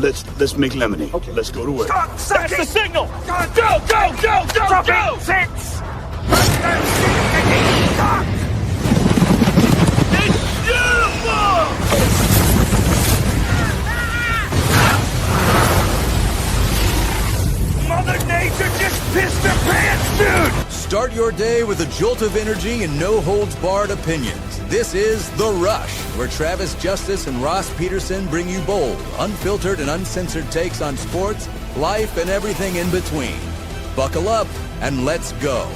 let's make lemonade. Okay. Let's go to work. That's the signal. Go. 6. It's beautiful. Mother Nature just pissed her pants, dude! Start your day with a jolt of energy and no-holds-barred opinions. This is The Rush, where Travis Justice and Ross Peterson bring you bold, unfiltered, and uncensored takes on sports, life, and everything in between. Buckle up and let's go.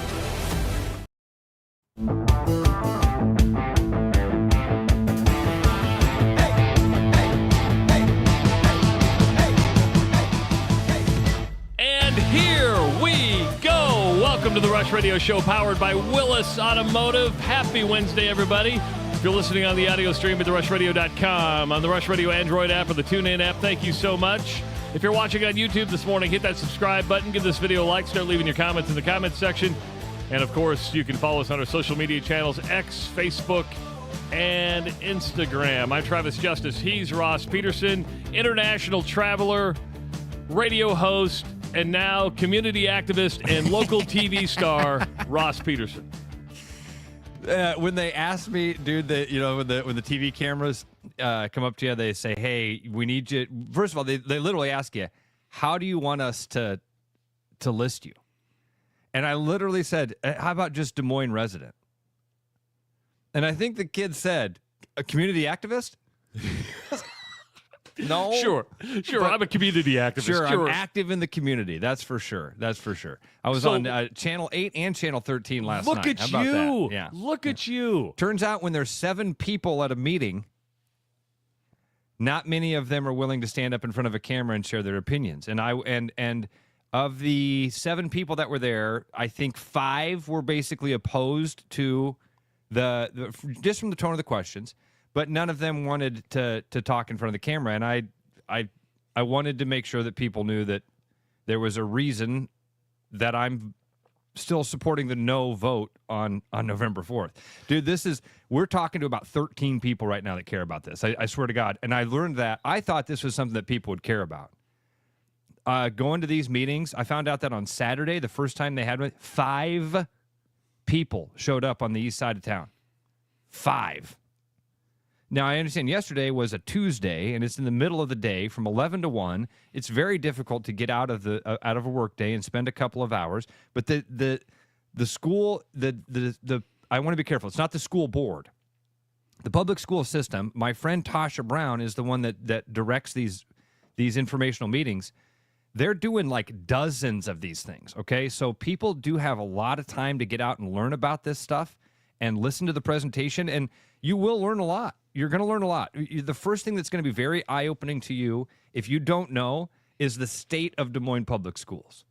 Welcome to the Rush Radio Show, powered by Willis Automotive. Happy Wednesday, everybody. If you're listening on the audio stream at therushradio.com, on the Rush Radio Android app or the TuneIn app, thank you so much. If you're watching on YouTube this morning, hit that subscribe button, give this video a like, start leaving your comments in the comments section. And, of course, you can follow us on our social media channels, X, Facebook, and Instagram. I'm Travis Justice. He's Ross Peterson, international traveler, radio host, and now community activist and local TV star Ross Peterson. When they ask me, dude, that when the TV cameras come up to you, they say, "Hey, we need you." First of all, they literally ask you, "How do you want us to list you?" And I literally said, "How about just Des Moines resident?" And I think the kid said, "A community activist?" No. Sure. I'm a community activist. Sure, I'm active in the community. That's for sure. I was on Channel 8 and Channel 13 last night. Look at How about you. That? Yeah. Look at you. Turns out when there's 7 people at a meeting, not many of them are willing to stand up in front of a camera and share their opinions. And of the 7 people that were there, I think 5 were basically opposed to the just from the tone of the questions. But none of them wanted to talk in front of the camera, and I wanted to make sure that people knew that there was a reason that I'm still supporting the no vote on November 4th. Dude, we're talking to about 13 people right now that care about this. I swear to God. And I learned that. I thought this was something that people would care about. Going to these meetings, I found out that on Saturday, the first time they had one, 5 people showed up on the east side of town. 5. Now, I understand yesterday was a Tuesday, and it's in the middle of the day from 11 to 1. It's very difficult to get out of a work day and spend a couple of hours. But the school, I want to be careful. It's not the school board. The public school system, my friend Tasha Brown is the one that directs these informational meetings. They're doing like dozens of these things, okay? So people do have a lot of time to get out and learn about this stuff and listen to the presentation, and you will learn a lot. You're going to learn a lot. The first thing that's going to be very eye-opening to you, if you don't know, is the state of Des Moines Public Schools.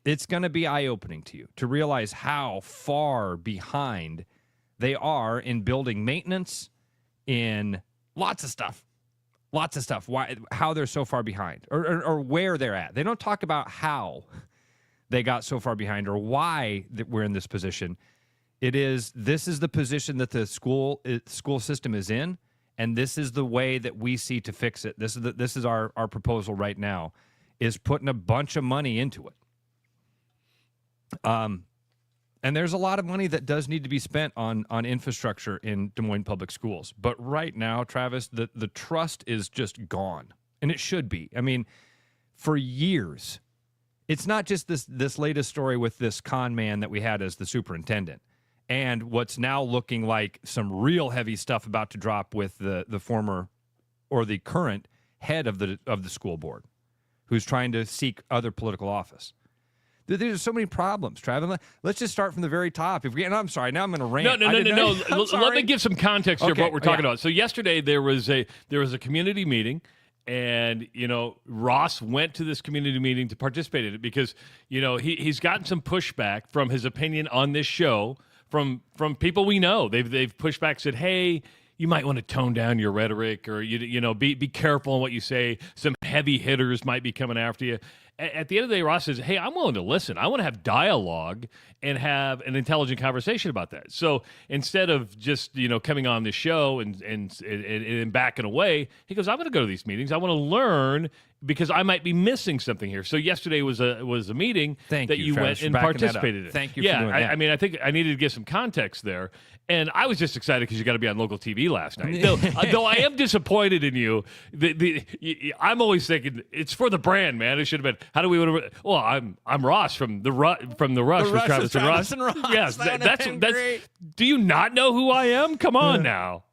It's going to be eye-opening to you to realize how far behind they are in building maintenance, in lots of stuff. Why, how they're so far behind, or where they're at. They don't talk about how they got so far behind or why that we're in this position. This is the position that the school system is in, and this is the way that we see to fix it. This is our proposal right now, is putting a bunch of money into it. And there's a lot of money that does need to be spent on infrastructure in Des Moines Public Schools. But right now, Travis, the trust is just gone, and it should be. I mean, for years, it's not just this latest story with this con man that we had as the superintendent. And what's now looking like some real heavy stuff about to drop with the former or the current head of the school board, who's trying to seek other political office. There's so many problems, Travis. Let's just start from the very top. I'm sorry. Now I'm going to rant. No. Let me give some context here of what we're talking about. So yesterday there was a community meeting. And, Ross went to this community meeting to participate in it because, he's gotten some pushback from his opinion on this show from people we know. They've pushed back, said, hey, you might want to tone down your rhetoric, or, be careful on what you say. Some heavy hitters might be coming after you. At the end of the day, Ross says, hey, I'm willing to listen. I want to have dialogue and have an intelligent conversation about that. So instead of just, coming on the show and backing away, he goes, I'm going to go to these meetings. I want to learn because I might be missing something here. So yesterday was a meeting that you went and participated in. Thank you for doing that. I mean, I think I needed to get some context there. And I was just excited because you got to be on local TV last night. Though I am disappointed in you. I'm always thinking it's for the brand, man. It should have been. How do we? Well, I'm Ross from the Rush with Travis and Ross. Yes, that's. Do you not know who I am? Come on now.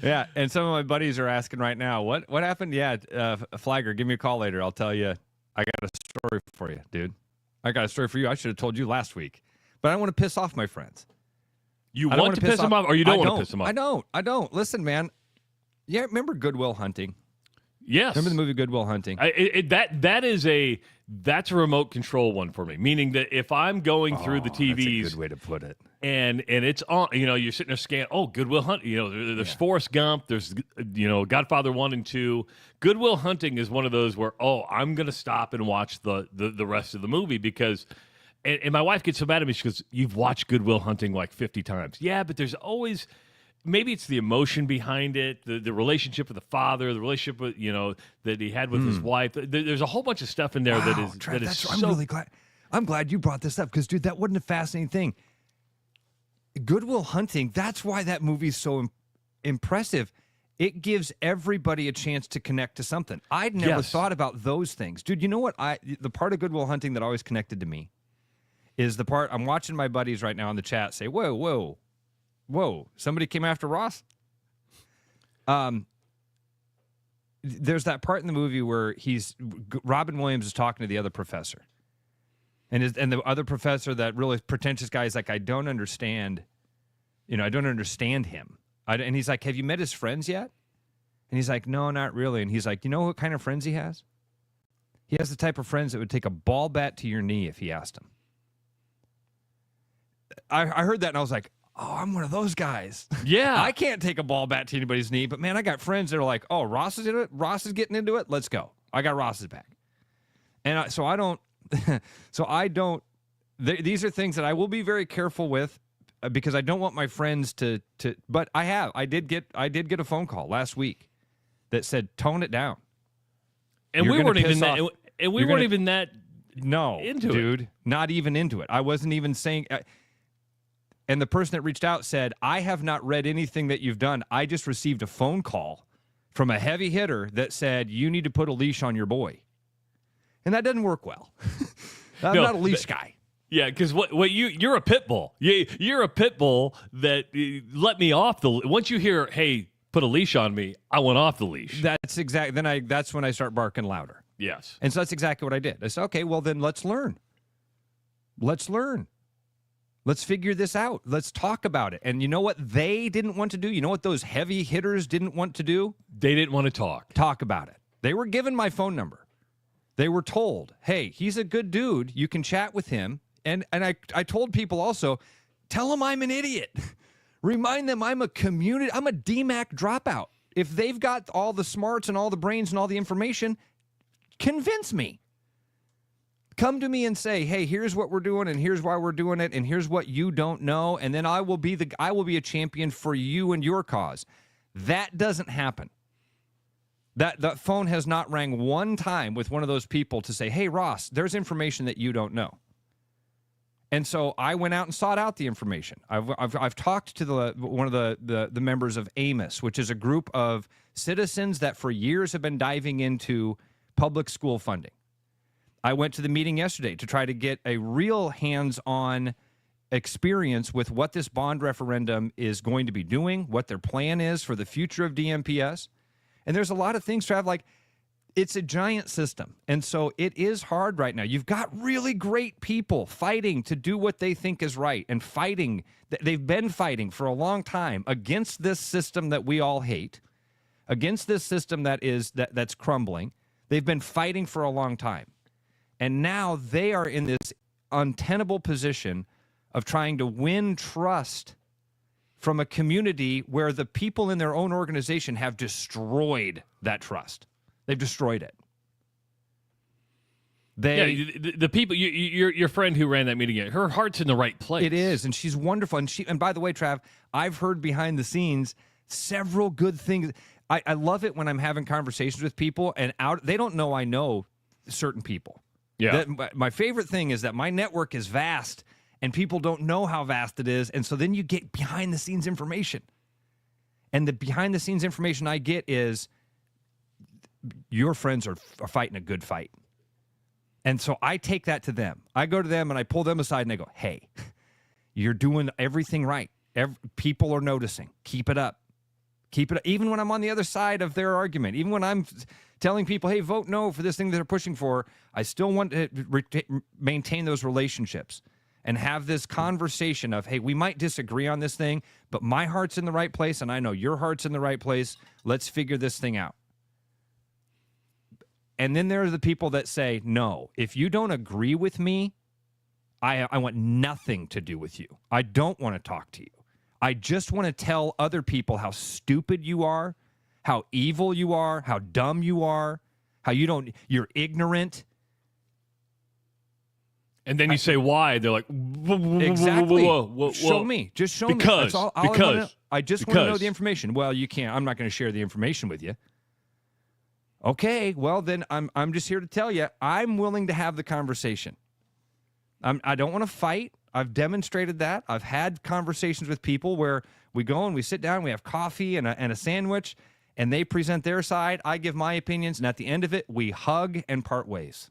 Yeah, and some of my buddies are asking right now, what happened? Yeah, Flagger, give me a call later. I'll tell you. I got a story for you, dude. I got a story for you. I should have told you last week, but I don't want to piss off my friends. You want to piss them off, or you don't want to piss them off? I don't. Listen, man. Yeah, remember Good Will Hunting? Yes. Remember the movie Good Will Hunting? That's a remote control one for me. Meaning that if I'm going through the TVs, that's a good way to put it. And it's on. You're sitting there scanning. Oh, Good Will Hunting. There's Forrest Gump. There's Godfather 1 and 2. Good Will Hunting is one of those where I'm going to stop and watch the rest of the movie because. And my wife gets so mad at me. She goes, "You've watched Good Will Hunting like 50 times." Yeah, but there's always, maybe it's the emotion behind it, the relationship with the father, the relationship with that he had with his wife. There's a whole bunch of stuff in there that is. I'm really glad. I'm glad you brought this up because, dude, that wasn't a fascinating thing. Good Will Hunting. That's why that movie's so impressive. It gives everybody a chance to connect to something. I'd never thought about those things, dude. You know what? The part of Good Will Hunting that always connected to me is the part I'm watching my buddies right now in the chat say, whoa, somebody came after Ross? There's that part in the movie where Robin Williams is talking to the other professor. And the other professor, that really pretentious guy, is like, I don't understand him. And he's like, have you met his friends yet? And he's like, no, not really. And he's like, you know what kind of friends he has? He has the type of friends that would take a ball bat to your knee if he asked them. I heard that and I was like, oh, I'm one of those guys. Yeah. I can't take a ball bat to anybody's knee, but man, I got friends that are like, oh, Ross is in it. Ross is getting into it. Let's go. I got Ross's back. And these are things that I will be very careful with because I don't want my friends to, but I did get a phone call last week that said, tone it down. And we weren't even that, and we weren't even that. No, into dude, it. Not even into it. I wasn't even saying. And the person that reached out said, I have not read anything that you've done. I just received a phone call from a heavy hitter that said, you need to put a leash on your boy. And that doesn't work well. I'm not a leash guy. Yeah, because you're a pit bull. You're a pit bull that let me off the. Once you hear, hey, put a leash on me, I went off the leash. That's exactly. That's when I start barking louder. Yes. And so that's exactly what I did. I said, okay, well then let's learn. Let's figure this out. Let's talk about it. And you know what they didn't want to do? You know what those heavy hitters didn't want to do? They didn't want to talk. Talk about it. They were given my phone number. They were told, hey, he's a good dude. You can chat with him. And I told people also, tell them I'm an idiot. Remind them I'm a DMAC dropout. If they've got all the smarts and all the brains and all the information, convince me. Come to me and say, hey, here's what we're doing and here's why we're doing it and here's what you don't know, and then I will be a champion for you and your cause. That doesn't happen. That phone has not rang one time with one of those people to say, hey, Ross, there's information that you don't know. And so I went out and sought out the information. I've talked to one of the members of Amos, which is a group of citizens that for years have been diving into public school funding. I went to the meeting yesterday to try to get a real hands-on experience with what this bond referendum is going to be doing, what their plan is for the future of DMPS. And there's a lot of things, Trav, like it's a giant system. And so it is hard right now. You've got really great people fighting to do what they think is right and fighting. They've been fighting for a long time against this system that we all hate, against this system that's crumbling. They've been fighting for a long time. And now they are in this untenable position of trying to win trust from a community where the people in their own organization have destroyed that trust. They've destroyed it. The people, your friend who ran that meeting, her heart's in the right place. It is, and she's wonderful. And by the way, Trav, I've heard behind the scenes several good things. I love it when I'm having conversations with people and they don't know I know certain people. Yeah. My favorite thing is that my network is vast and people don't know how vast it is. And so then you get behind the scenes information. And the behind the scenes information I get is your friends are fighting a good fight. And so I take that to them. I go to them and I pull them aside and I go, hey, you're doing everything right. People are noticing. Keep it up. Keep it up. Even when I'm on the other side of their argument, even when I'm telling people, hey, vote no for this thing that they're pushing for, I still want to maintain those relationships and have this conversation of, hey, we might disagree on this thing, but my heart's in the right place and I know your heart's in the right place. Let's figure this thing out. And then there are the people that say, no, if you don't agree with me, I want nothing to do with you. I don't want to talk to you. I just want to tell other people how stupid you are, how evil you are, how dumb you are, how you're ignorant. And then you say why? They're like, exactly. Whoa. Show me. Just show me. That's all I just want to know the information. Well, you can't. I'm not going to share the information with you. Okay, well, then I'm just here to tell you, I'm willing to have the conversation. I don't want to fight. I've demonstrated that. I've had conversations with people where we go and we sit down, we have coffee and a sandwich, and they present their side. I give my opinions, and at the end of it, we hug and part ways.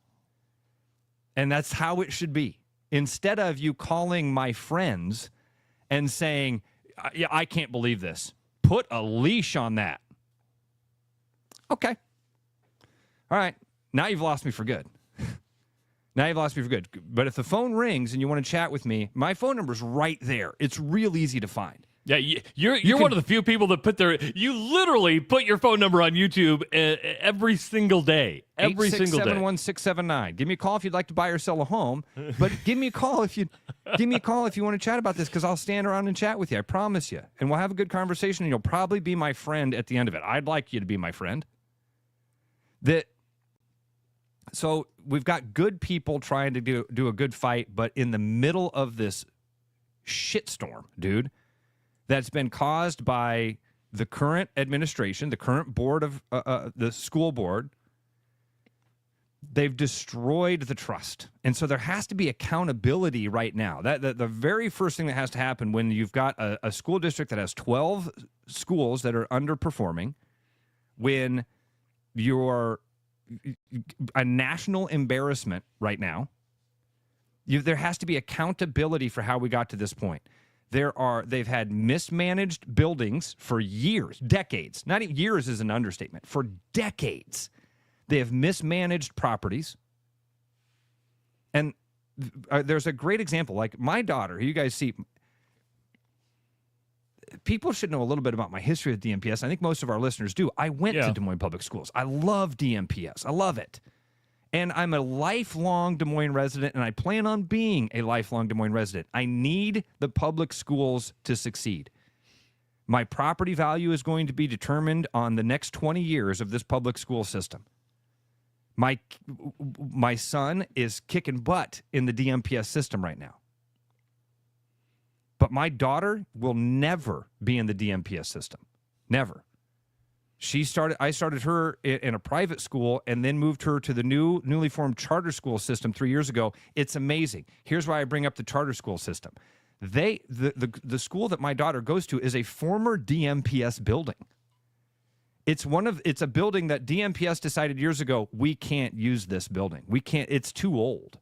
And that's how it should be. Instead of you calling my friends and saying, yeah, I can't believe this. Put a leash on that. Okay. All right. Now you've lost me for good. Now you've lost me for good. But if the phone rings and you want to chat with me, my phone number's right there. It's real easy to find. Yeah, you're one of the few people that you literally put your phone number on YouTube every single day. Every single day. 867-1679. Give me a call if you'd like to buy or sell a home. But give me a call if you want to chat about this, because I'll stand around and chat with you. I promise you. And we'll have a good conversation, and you'll probably be my friend at the end of it. I'd like you to be my friend. So we've got good people trying to do a good fight, but in the middle of this shitstorm, dude, that's been caused by the current administration, the current board of the school board, they've destroyed the trust. And so there has to be accountability right now. The very first thing that has to happen when you've got a school district that has 12 schools that are underperforming, when you're a national embarrassment right now, there has to be accountability for how we got to this point. They've had mismanaged buildings for years, decades. Not even years is an understatement. For decades, they have mismanaged properties. And there's a great example, like my daughter, who you guys see. People should know a little bit about my history with DMPS. I think most of our listeners do. I went to Des Moines Public Schools. I love DMPS. I love it. And I'm a lifelong Des Moines resident, and I plan on being a lifelong Des Moines resident. I need the public schools to succeed. My property value is going to be determined on the next 20 years of this public school system. My son is kicking butt in the DMPS system right now. But my daughter will never be in the DMPS system. Never. I started her in a private school and then moved her to the newly formed charter school system 3 years ago. It's amazing. Here's why I bring up the charter school system. The school that my daughter goes to is a former DMPS building. It's a building that DMPS decided years ago, we can't use this building. It's too old.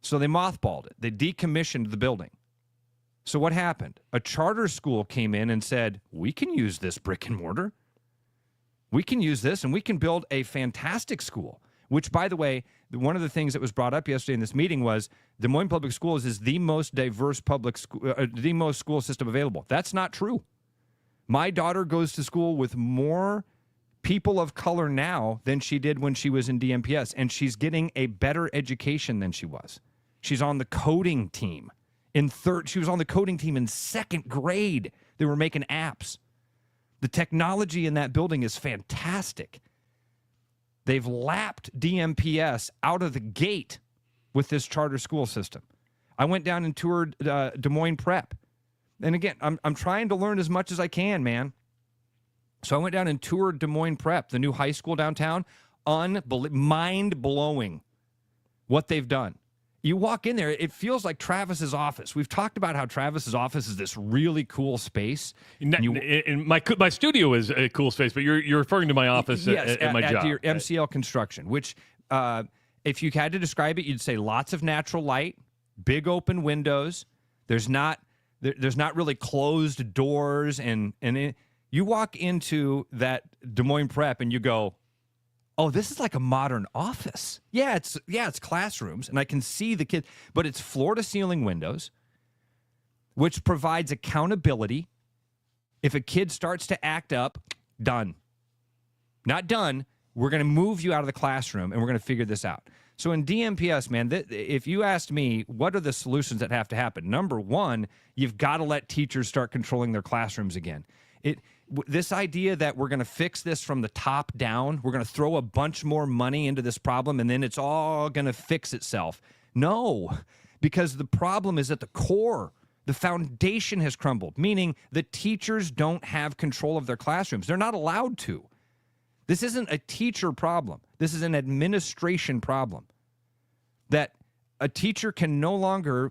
So they mothballed it. They decommissioned the building. So what happened? A charter school came in and said, we can use this brick and mortar. We can use this, and we can build a fantastic school, which, by the way, one of the things that was brought up yesterday in this meeting was Des Moines Public Schools is the most diverse public school, the most school system available. That's not true. My daughter goes to school with more people of color now than she did when she was in DMPS, and she's getting a better education than she was. She's on the coding team. She was on the coding team in second grade. They were making apps. The technology in that building is fantastic. They've lapped DMPS out of the gate with this charter school system. I went down and toured Des Moines Prep. And again, I'm trying to learn as much as I can, man. So I went down and toured Des Moines Prep, the new high school downtown. Mind-blowing what they've done. You walk in there, it feels like Travis's office. We've talked about how Travis's office is this really cool space. And my studio is a cool space, but you're referring to my office at my job. At your MCL Construction, which if you had to describe it, you'd say lots of natural light, big open windows. There's not really closed doors, and you walk into that Des Moines Prep and you go, oh, this is like a modern office. Yeah, it's classrooms, and I can see the kids, but it's floor-to-ceiling windows, which provides accountability. If a kid starts to act up, done. Not done. We're going to move you out of the classroom, and we're going to figure this out. So in DMPS, man, if you asked me, what are the solutions that have to happen? Number one, you've got to let teachers start controlling their classrooms again. This idea that we're going to fix this from the top down, we're going to throw a bunch more money into this problem, and then it's all going to fix itself. No, because the problem is at the core. The foundation has crumbled, meaning the teachers don't have control of their classrooms. They're not allowed to. This isn't a teacher problem. This is an administration problem. That a teacher can no longer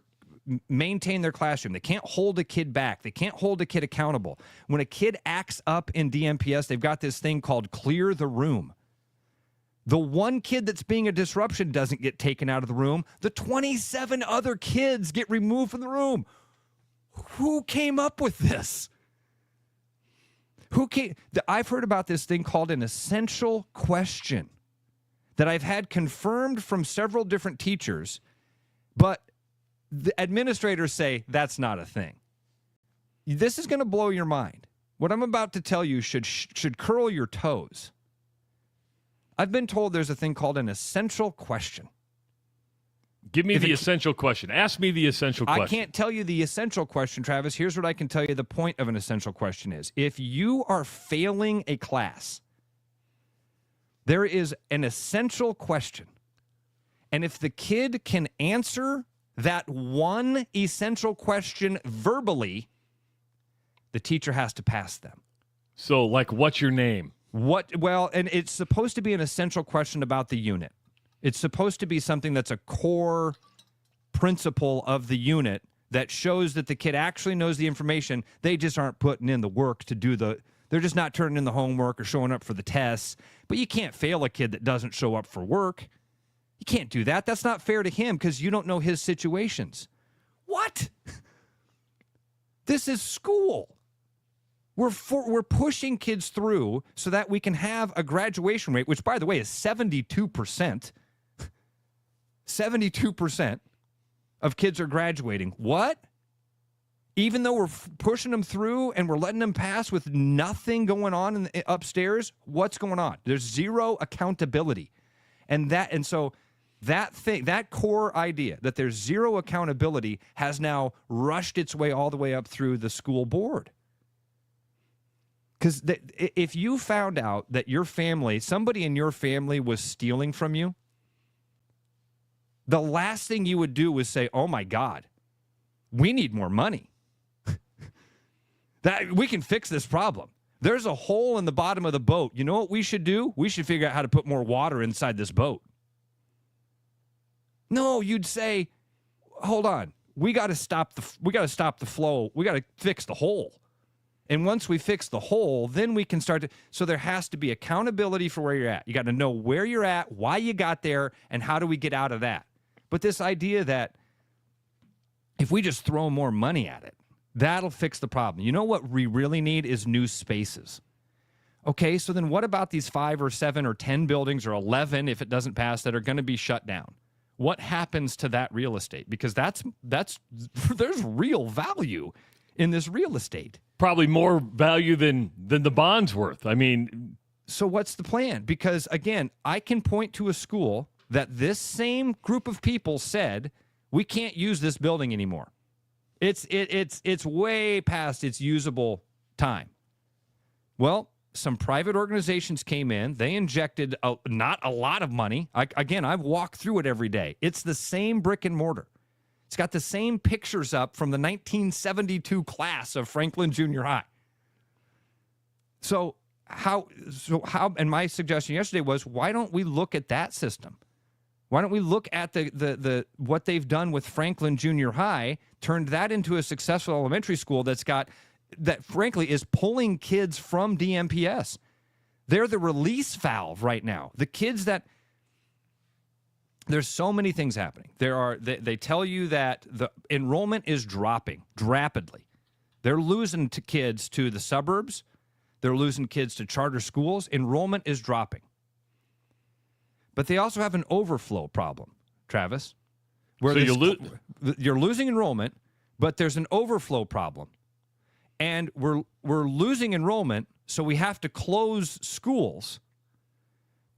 maintain their classroom. They can't hold a kid back. They can't hold a kid accountable. When a kid acts up in DMPS, they've got this thing called clear the room. The one kid that's being a disruption doesn't get taken out of the room. The 27 other kids get removed from the room. Who came up with this? I've heard about this thing called an essential question that I've had confirmed from several different teachers, but the administrators say that's not a thing. This is going to blow your mind. What I'm about to tell you should curl your toes. I've been told there's a thing called an essential question. Give me the essential question. Ask me the essential question. I can't tell you the essential question, Travis. Here's what I can tell you the point of an essential question is. If you are failing a class, there is an essential question. And if the kid can answer that one essential question verbally, the teacher has to pass them. So, like, what's your name? Well, and it's supposed to be an essential question about the unit. It's supposed to be something that's a core principle of the unit that shows that the kid actually knows the information. They just aren't putting in the work to do they're just not turning in the homework or showing up for the tests. But you can't fail a kid that doesn't show up for work. You can't do that. That's not fair to him because you don't know his situations. What? This is school. We're pushing kids through so that we can have a graduation rate, which, by the way, is 72%. 72% of kids are graduating. What? Even though we're pushing them through and we're letting them pass with nothing going on upstairs, what's going on? There's zero accountability. And so that core idea that there's zero accountability has now rushed its way all the way up through the school board. Because if you found out that somebody in your family was stealing from you, the last thing you would do was say, oh my God, we need more money. That we can fix this problem. There's a hole in the bottom of the boat. You know what we should do? We should figure out how to put more water inside this boat. No, you'd say, hold on. We got to stop the flow. We got to fix the hole. And once we fix the hole, then we can start to. So there has to be accountability for where you're at. You got to know where you're at, why you got there, and how do we get out of that. But this idea that if we just throw more money at it, that'll fix the problem. You know what we really need is new spaces. Okay, so then what about these 5 or 7 or 10 buildings or 11, if it doesn't pass, that are going to be shut down? What happens to that real estate? Because there's real value in this real estate. Probably more value than the bond's worth. I mean, so what's the plan? Because again, I can point to a school that this same group of people said, we can't use this building anymore. It's way past its usable time. Well, some private organizations came in. They injected not a lot of money. Again, I've walked through it every day. It's the same brick and mortar. It's got the same pictures up from the 1972 class of Franklin Junior High. So how, and my suggestion yesterday was, why don't we look at that system? Why don't we look at the what they've done with Franklin Junior High, turned that into a successful elementary school that frankly is pulling kids from DMPS. They're the release valve right now. The kids that there's so many things happening. They tell you that the enrollment is dropping rapidly. They're losing to kids to the suburbs. They're losing kids to charter schools. Enrollment is dropping. But they also have an overflow problem, Travis. Where so you're losing enrollment, but there's an overflow problem. And we're losing enrollment, so we have to close schools.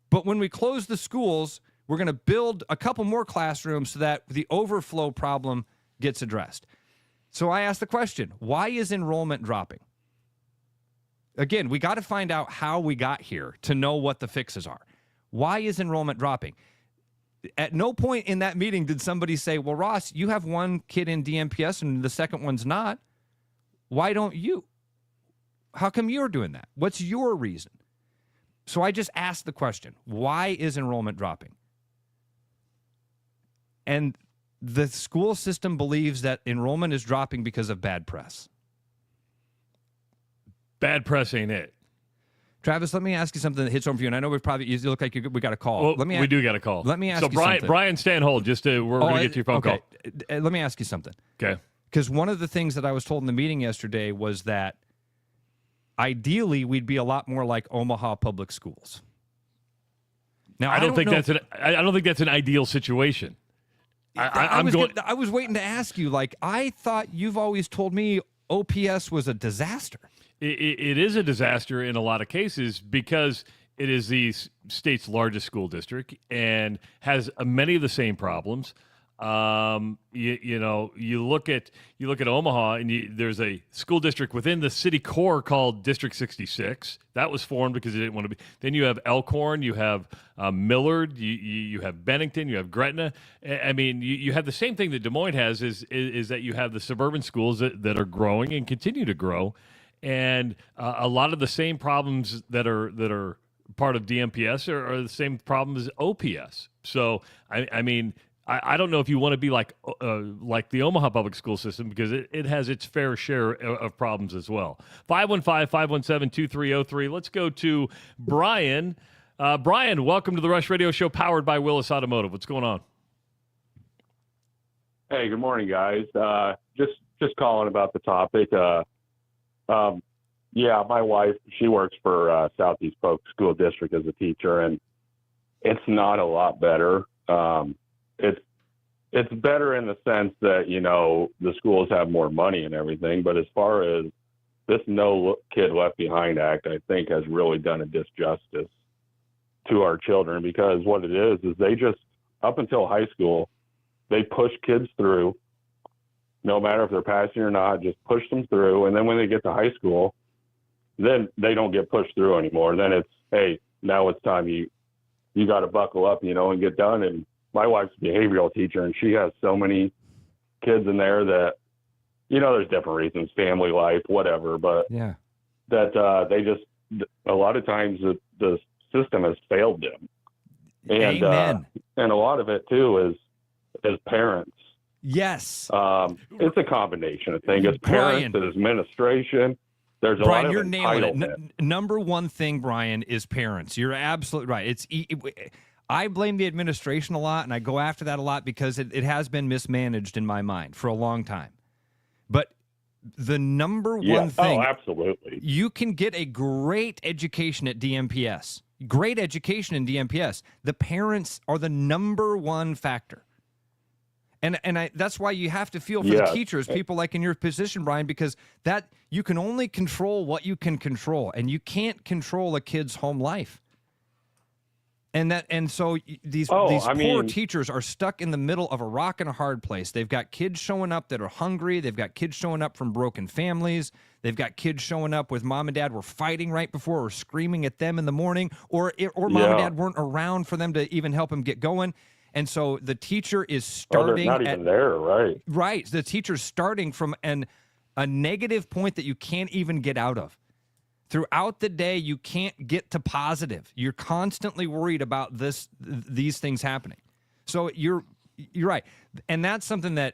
But when we close the schools, we're going to build a couple more classrooms so that the overflow problem gets addressed. So I asked the question, why is enrollment dropping? Again, we got to find out how we got here to know what the fixes are. Why is enrollment dropping? At no point in that meeting did somebody say, well, Ross, you have one kid in DMPS and the second one's not. Why don't you? How come you're doing that? What's your reason? So I just asked the question, why is enrollment dropping? And the school system believes that enrollment is dropping because of bad press. Bad press ain't it. Travis, let me ask you something that hits home for you. And I know you look like we got a call. Well, we do got a call. Let me ask you something. Brian, stay on hold. We're going to get to your phone call. Let me ask you something. Okay. Because one of the things that I was told in the meeting yesterday was that ideally we'd be a lot more like Omaha public schools. Now, I don't think that's an ideal situation. I was waiting to ask you. Like, I thought you've always told me OPS was a disaster. It is a disaster in a lot of cases because it is the state's largest school district and has many of the same problems. You look at Omaha, and there's a school district within the city core called District 66. That was formed because it didn't want to be. Then you have Elkhorn, you have Millard, you have Bennington, you have Gretna. I mean, you have the same thing that Des Moines has is that you have the suburban schools that are growing and continue to grow, and a lot of the same problems that are part of DMPS are the same problems as OPS. So I mean. I don't know if you want to be like the Omaha public school system because it has its fair share of problems as well. 515-517-2303. Let's go to Brian. Brian, welcome to the Rush Radio Show powered by Willis Automotive. What's going on? Hey, good morning, guys. Just calling about the topic. Yeah, my wife, she works for Southeast Polk School District as a teacher, and it's not a lot better. It's better in the sense that, the schools have more money and everything. But as far as this No Kid Left Behind Act, I think has really done a disjustice to our children, because what it is they just, up until high school, they push kids through, no matter if they're passing or not, just push them through. And then when they get to high school, then they don't get pushed through anymore. Then it's, hey, now it's time you got to buckle up, and get done. And my wife's a behavioral teacher, and she has so many kids in there that, there's different reasons, family life, whatever, but yeah, that they just, a lot of times the system has failed them. And, Amen. And a lot of it too is parents. Yes. It's a combination of things. It's parents, it's administration. There's a Brian, lot of you're nailing it. Number one thing, Brian, is parents. You're absolutely right. I blame the administration a lot, and I go after that a lot because it has been mismanaged in my mind for a long time. But the number one thing, absolutely, you can get a great education at DMPS, great education in DMPS. The parents are the number one factor. And that's why you have to feel for the teachers, people like in your position, Brian, because that you can only control what you can control, and you can't control a kid's home life. And so these poor teachers are stuck in the middle of a rock and a hard place. They've got kids showing up that are hungry. They've got kids showing up from broken families. They've got kids showing up with mom and dad were fighting right before or screaming at them in the morning, or mom and dad weren't around for them to even help them get going. And so the teacher is starting they're not even there, right? Right. The teacher's starting from a negative point that you can't even get out of. Throughout the day, you can't get to positive. You're constantly worried about these things happening. So you're right. And that's something that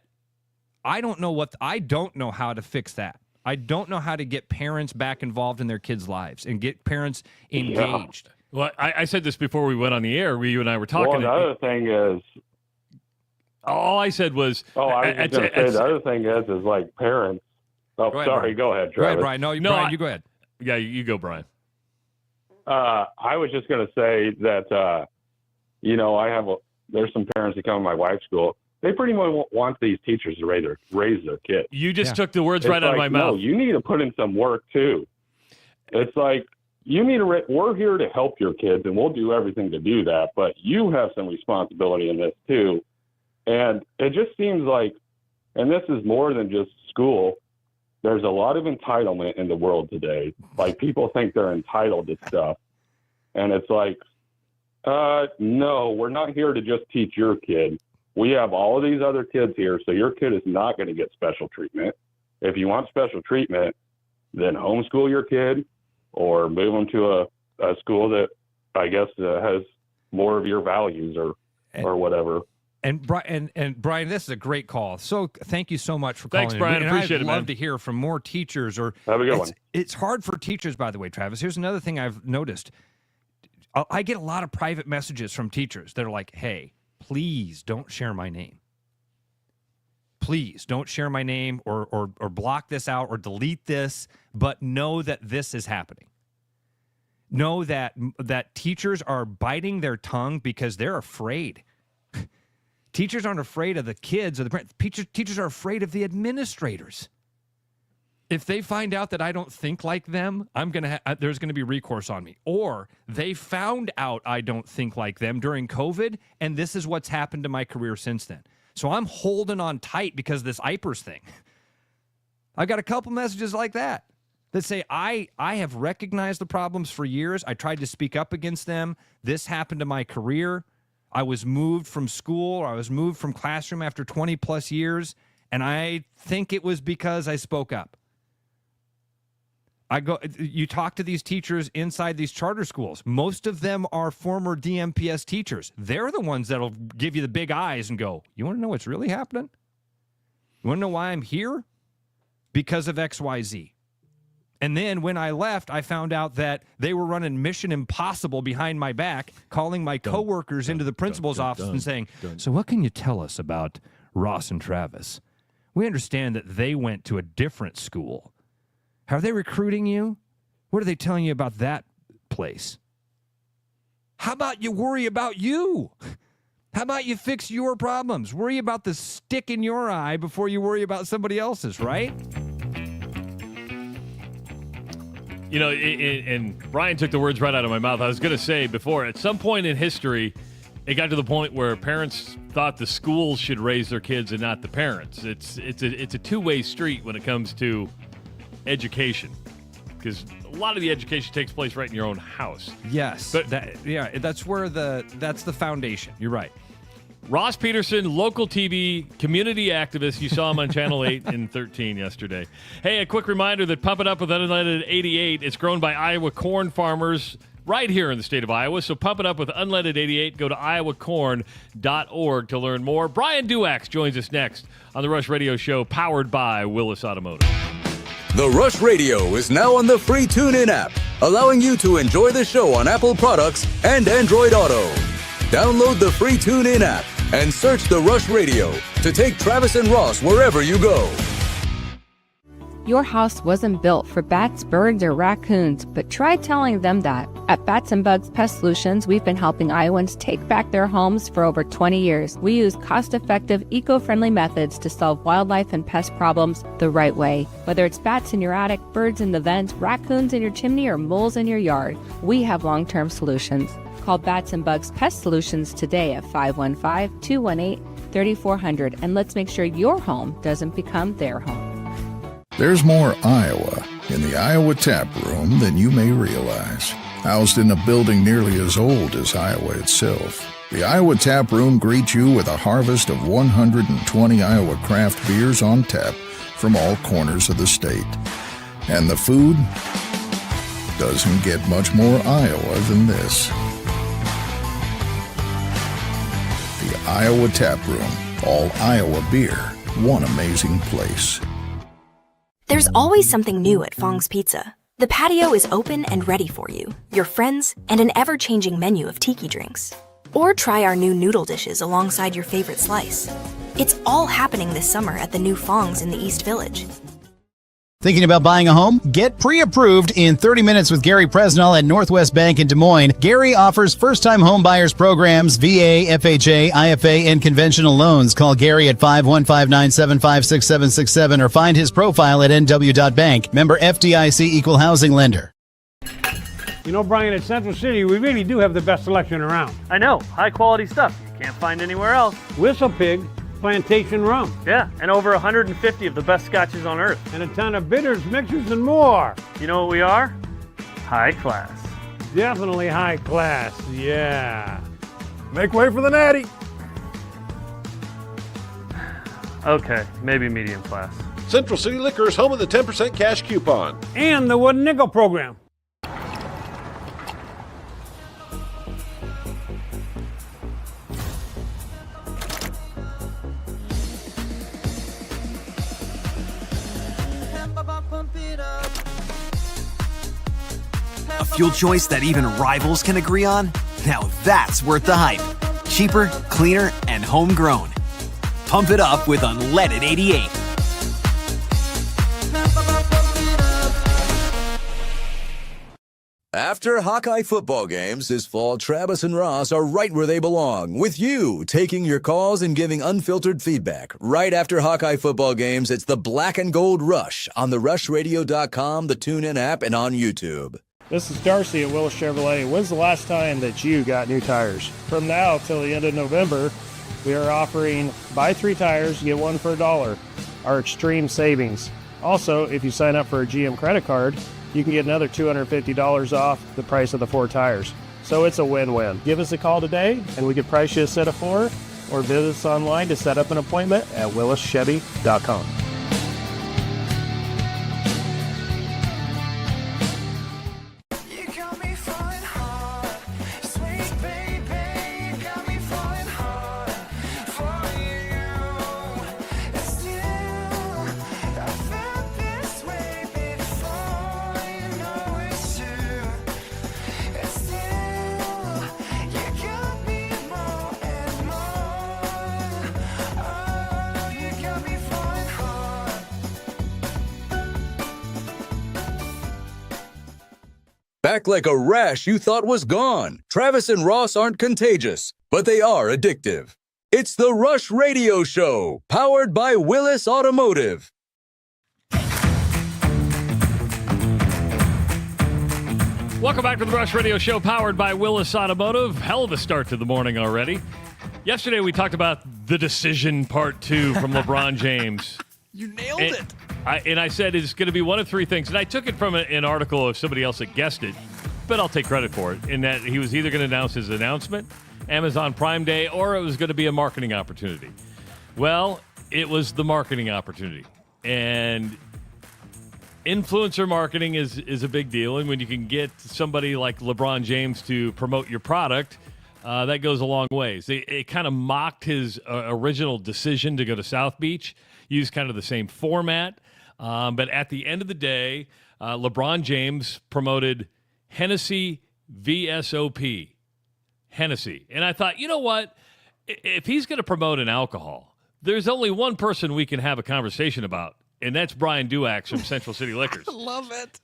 I don't know how to fix that. I don't know how to get parents back involved in their kids' lives and get parents engaged. Yeah. Well, I said this before we went on the air. You and I were talking. Well, the other thing is, all I said was. Oh, I was going to say the other thing is like parents. Oh, go ahead, sorry. Brian. Go ahead, Travis. Go ahead, Brian. Brian, you go ahead. Yeah, you go, Brian. I was just going to say that, there's some parents that come to my wife's school. They pretty much want these teachers to raise their kids. You just took the words right out of my mouth. No, you need to put in some work too. It's like, you need to, we're here to help your kids and we'll do everything to do that, but you have some responsibility in this too. And it just seems like, and this is more than just school, there's a lot of entitlement in the world today. Like, people think they're entitled to stuff. And it's like, no, we're not here to just teach your kid. We have all of these other kids here, so your kid is not going to get special treatment. If you want special treatment, then homeschool your kid or move them to a school that I guess has more of your values or whatever. And Brian, this is a great call. So thank you so much for calling. Thanks, Brian. And appreciate it, man. I'd love to hear from more teachers. Have a good one. It's hard for teachers, by the way, Travis. Here's another thing I've noticed. I get a lot of private messages from teachers that are like, hey, please don't share my name. Please don't share my name or block this out or delete this, but know that this is happening. Know that teachers are biting their tongue because they're afraid. Teachers aren't afraid of the kids or the parents. Teachers are afraid of the administrators. If they find out that I don't think like them, there's going to be recourse on me. Or they found out I don't think like them during COVID, and this is what's happened to my career since then. So I'm holding on tight because of this IPERS thing. I got a couple messages like that say, I have recognized the problems for years. I tried to speak up against them. This happened to my career. I was moved from school, or I was moved from classroom after 20 plus years, and I think it was because I spoke up. You talk to these teachers inside these charter schools. Most of them are former DMPS teachers. They're the ones that'll give you the big eyes and go, you want to know what's really happening? You want to know why I'm here? Because of XYZ. And then when I left, I found out that they were running Mission Impossible behind my back, calling my coworkers into the principal's office and saying, so what can you tell us about Ross and Travis? We understand that they went to a different school. Are they recruiting you? What are they telling you about that place? How about you worry about you? How about you fix your problems? Worry about the stick in your eye before you worry about somebody else's, right? You know, and Brian took the words right out of my mouth. I was going to say before, at some point in history, it got to the point where parents thought the schools should raise their kids and not the parents. It's a two-way street when it comes to education, because a lot of the education takes place right in your own house. Yes, but that's where that's the foundation. You're right. Ross Peterson, local TV community activist. You saw him on Channel 8 and 13 yesterday. Hey, a quick reminder that Pump It Up with Unleaded 88 is grown by Iowa corn farmers right here in the state of Iowa. So Pump It Up with Unleaded 88. Go to iowacorn.org to learn more. Brian Duax joins us next on the Rush Radio Show, powered by Willis Automotive. The Rush Radio is now on the free TuneIn app, allowing you to enjoy the show on Apple products and Android Auto. Download the free TuneIn app and search The Rush Radio to take Travis and Ross wherever you go. Your house wasn't built for bats, birds, or raccoons, but try telling them that. At Bats and Bugs Pest Solutions, we've been helping Iowans take back their homes for over 20 years. We use cost-effective, eco-friendly methods to solve wildlife and pest problems the right way. Whether it's bats in your attic, birds in the vents, raccoons in your chimney, or moles in your yard, we have long-term solutions. Call Bats and Bugs Pest Solutions today at 515-218-3400, and let's make sure your home doesn't become their home. There's more Iowa in the Iowa Tap Room than you may realize. Housed in a building nearly as old as Iowa itself, the Iowa Tap Room greets you with a harvest of 120 Iowa craft beers on tap from all corners of the state. And the food doesn't get much more Iowa than this. The Iowa Tap Room, all Iowa beer, one amazing place. There's always something new at Fong's Pizza. The patio is open and ready for you, your friends, and an ever-changing menu of tiki drinks. Or try our new noodle dishes alongside your favorite slice. It's all happening this summer at the new Fong's in the East Village. Thinking about buying a home? Get pre-approved in 30 minutes with Gary Presnell at Northwest Bank in Des Moines. Gary offers first-time home buyers programs, VA, FHA, IFA, and conventional loans. Call Gary at 515-975-6767 or find his profile at nw.bank. Member FDIC Equal Housing Lender. You know, Brian, at Central City, we really do have the best selection around. I know. High-quality stuff you can't find anywhere else. Whistle Pig Plantation Rum. Yeah, and over 150 of the best scotches on earth. And a ton of bitters, mixers, and more. You know what we are? High class. Definitely high class, yeah. Make way for the natty. Okay, maybe medium class. Central City Liquor is home of the 10% cash coupon. And the Wooden Nickel program. A fuel choice that even rivals can agree on? Now that's worth the hype. Cheaper, cleaner, and homegrown. Pump it up with unleaded 88. After Hawkeye football games this fall, Travis and Ross are right where they belong, with you taking your calls and giving unfiltered feedback. Right after Hawkeye football games, it's the Black and Gold Rush on the rushradio.com, the TuneIn app, and on YouTube. This is Darcy at Willis Chevrolet. When's the last time that you got new tires? From now till the end of November, we are offering buy 3 tires, get 1 for $1. Our extreme savings. Also, if you sign up for a GM credit card, you can get another $250 off the price of the 4 tires. So it's a win-win. Give us a call today and we can price you a set of 4, or visit us online to set up an appointment at willischevy.com. Back like a rash you thought was gone. Travis and Ross aren't contagious, but they are addictive. It's the Rush Radio Show, powered by Willis Automotive. Welcome back to the Rush Radio Show, powered by Willis Automotive. Hell of a start to the morning already. Yesterday we talked about the decision part 2 from LeBron James. You nailed it. I said it's going to be one of 3 things. And I took it from an article of somebody else that guessed it, but I'll take credit for it, in that he was either going to announce his announcement, Amazon Prime Day, or it was going to be a marketing opportunity. Well, it was the marketing opportunity. And influencer marketing is a big deal. And when you can get somebody like LeBron James to promote your product, that goes a long ways. It kind of mocked his original decision to go to South Beach, used kind of the same format. But at the end of the day, LeBron James promoted Hennessy VSOP. Hennessy. And I thought, you know what? If he's going to promote an alcohol, there's only one person we can have a conversation about, and that's Brian Duax from Central City Liquors. I love it.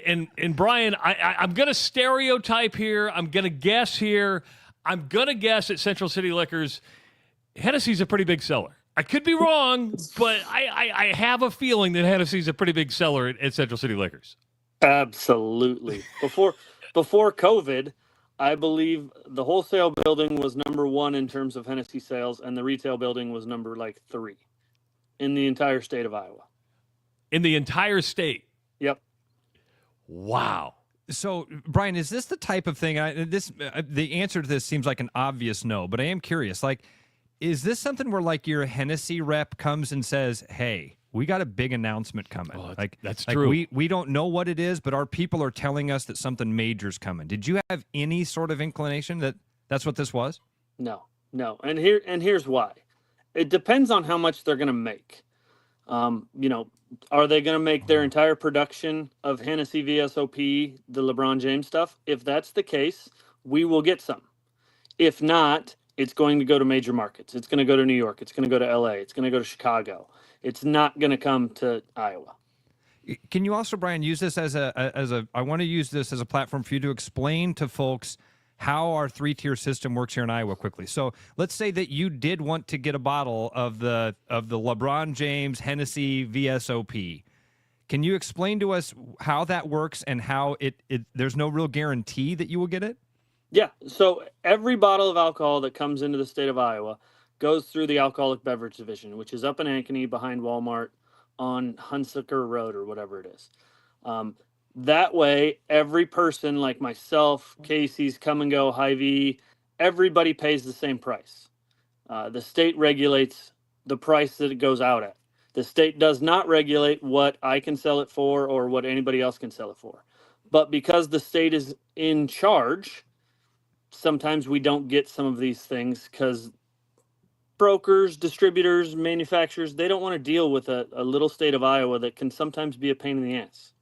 And Brian, I'm going to stereotype here. I'm going to guess here. I'm going to guess at Central City Liquors, Hennessy's a pretty big seller. I could be wrong, but I have a feeling that Hennessy's a pretty big seller at Central City Liquors. Absolutely. Before COVID, I believe the wholesale building was number 1 in terms of Hennessy sales, and the retail building was number 3 in the entire state of Iowa. In the entire state? Yep. Wow. So, Brian, is this the type of thing? The answer to this seems like an obvious no, but I am curious. Like, is this something where like your Hennessy rep comes and says, "Hey, we got a big announcement coming"? Oh, like that's like true. We don't know what it is, but our people are telling us that something major's coming. Did you have any sort of inclination that that's what this was? No. And here's why. It depends on how much they're going to make. Are they going to make their entire production of Hennessy VSOP, the LeBron James stuff? If that's the case, we will get some. If not, it's going to go to major markets. It's going to go to New York. It's going to go to LA. It's going to go to Chicago. It's not going to come to Iowa. Can you also, Brian, use this as I want to use this as a platform for you to explain to folks how our 3-tier system works here in Iowa quickly. So let's say that you did want to get a bottle of the LeBron James Hennessy VSOP. Can you explain to us how that works and how it there's no real guarantee that you will get it? Yeah. So every bottle of alcohol that comes into the state of Iowa goes through the alcoholic beverage division, which is up in Ankeny behind Walmart on Hunsaker Road or whatever it is. That way, every person like myself, Casey's, Come and Go, Hy-Vee, everybody pays the same price. The state regulates the price that it goes out at. The state does not regulate what I can sell it for or what anybody else can sell it for. But because the state is in charge, sometimes we don't get some of these things because brokers, distributors, manufacturers, they don't want to deal with a little state of Iowa that can sometimes be a pain in the ass.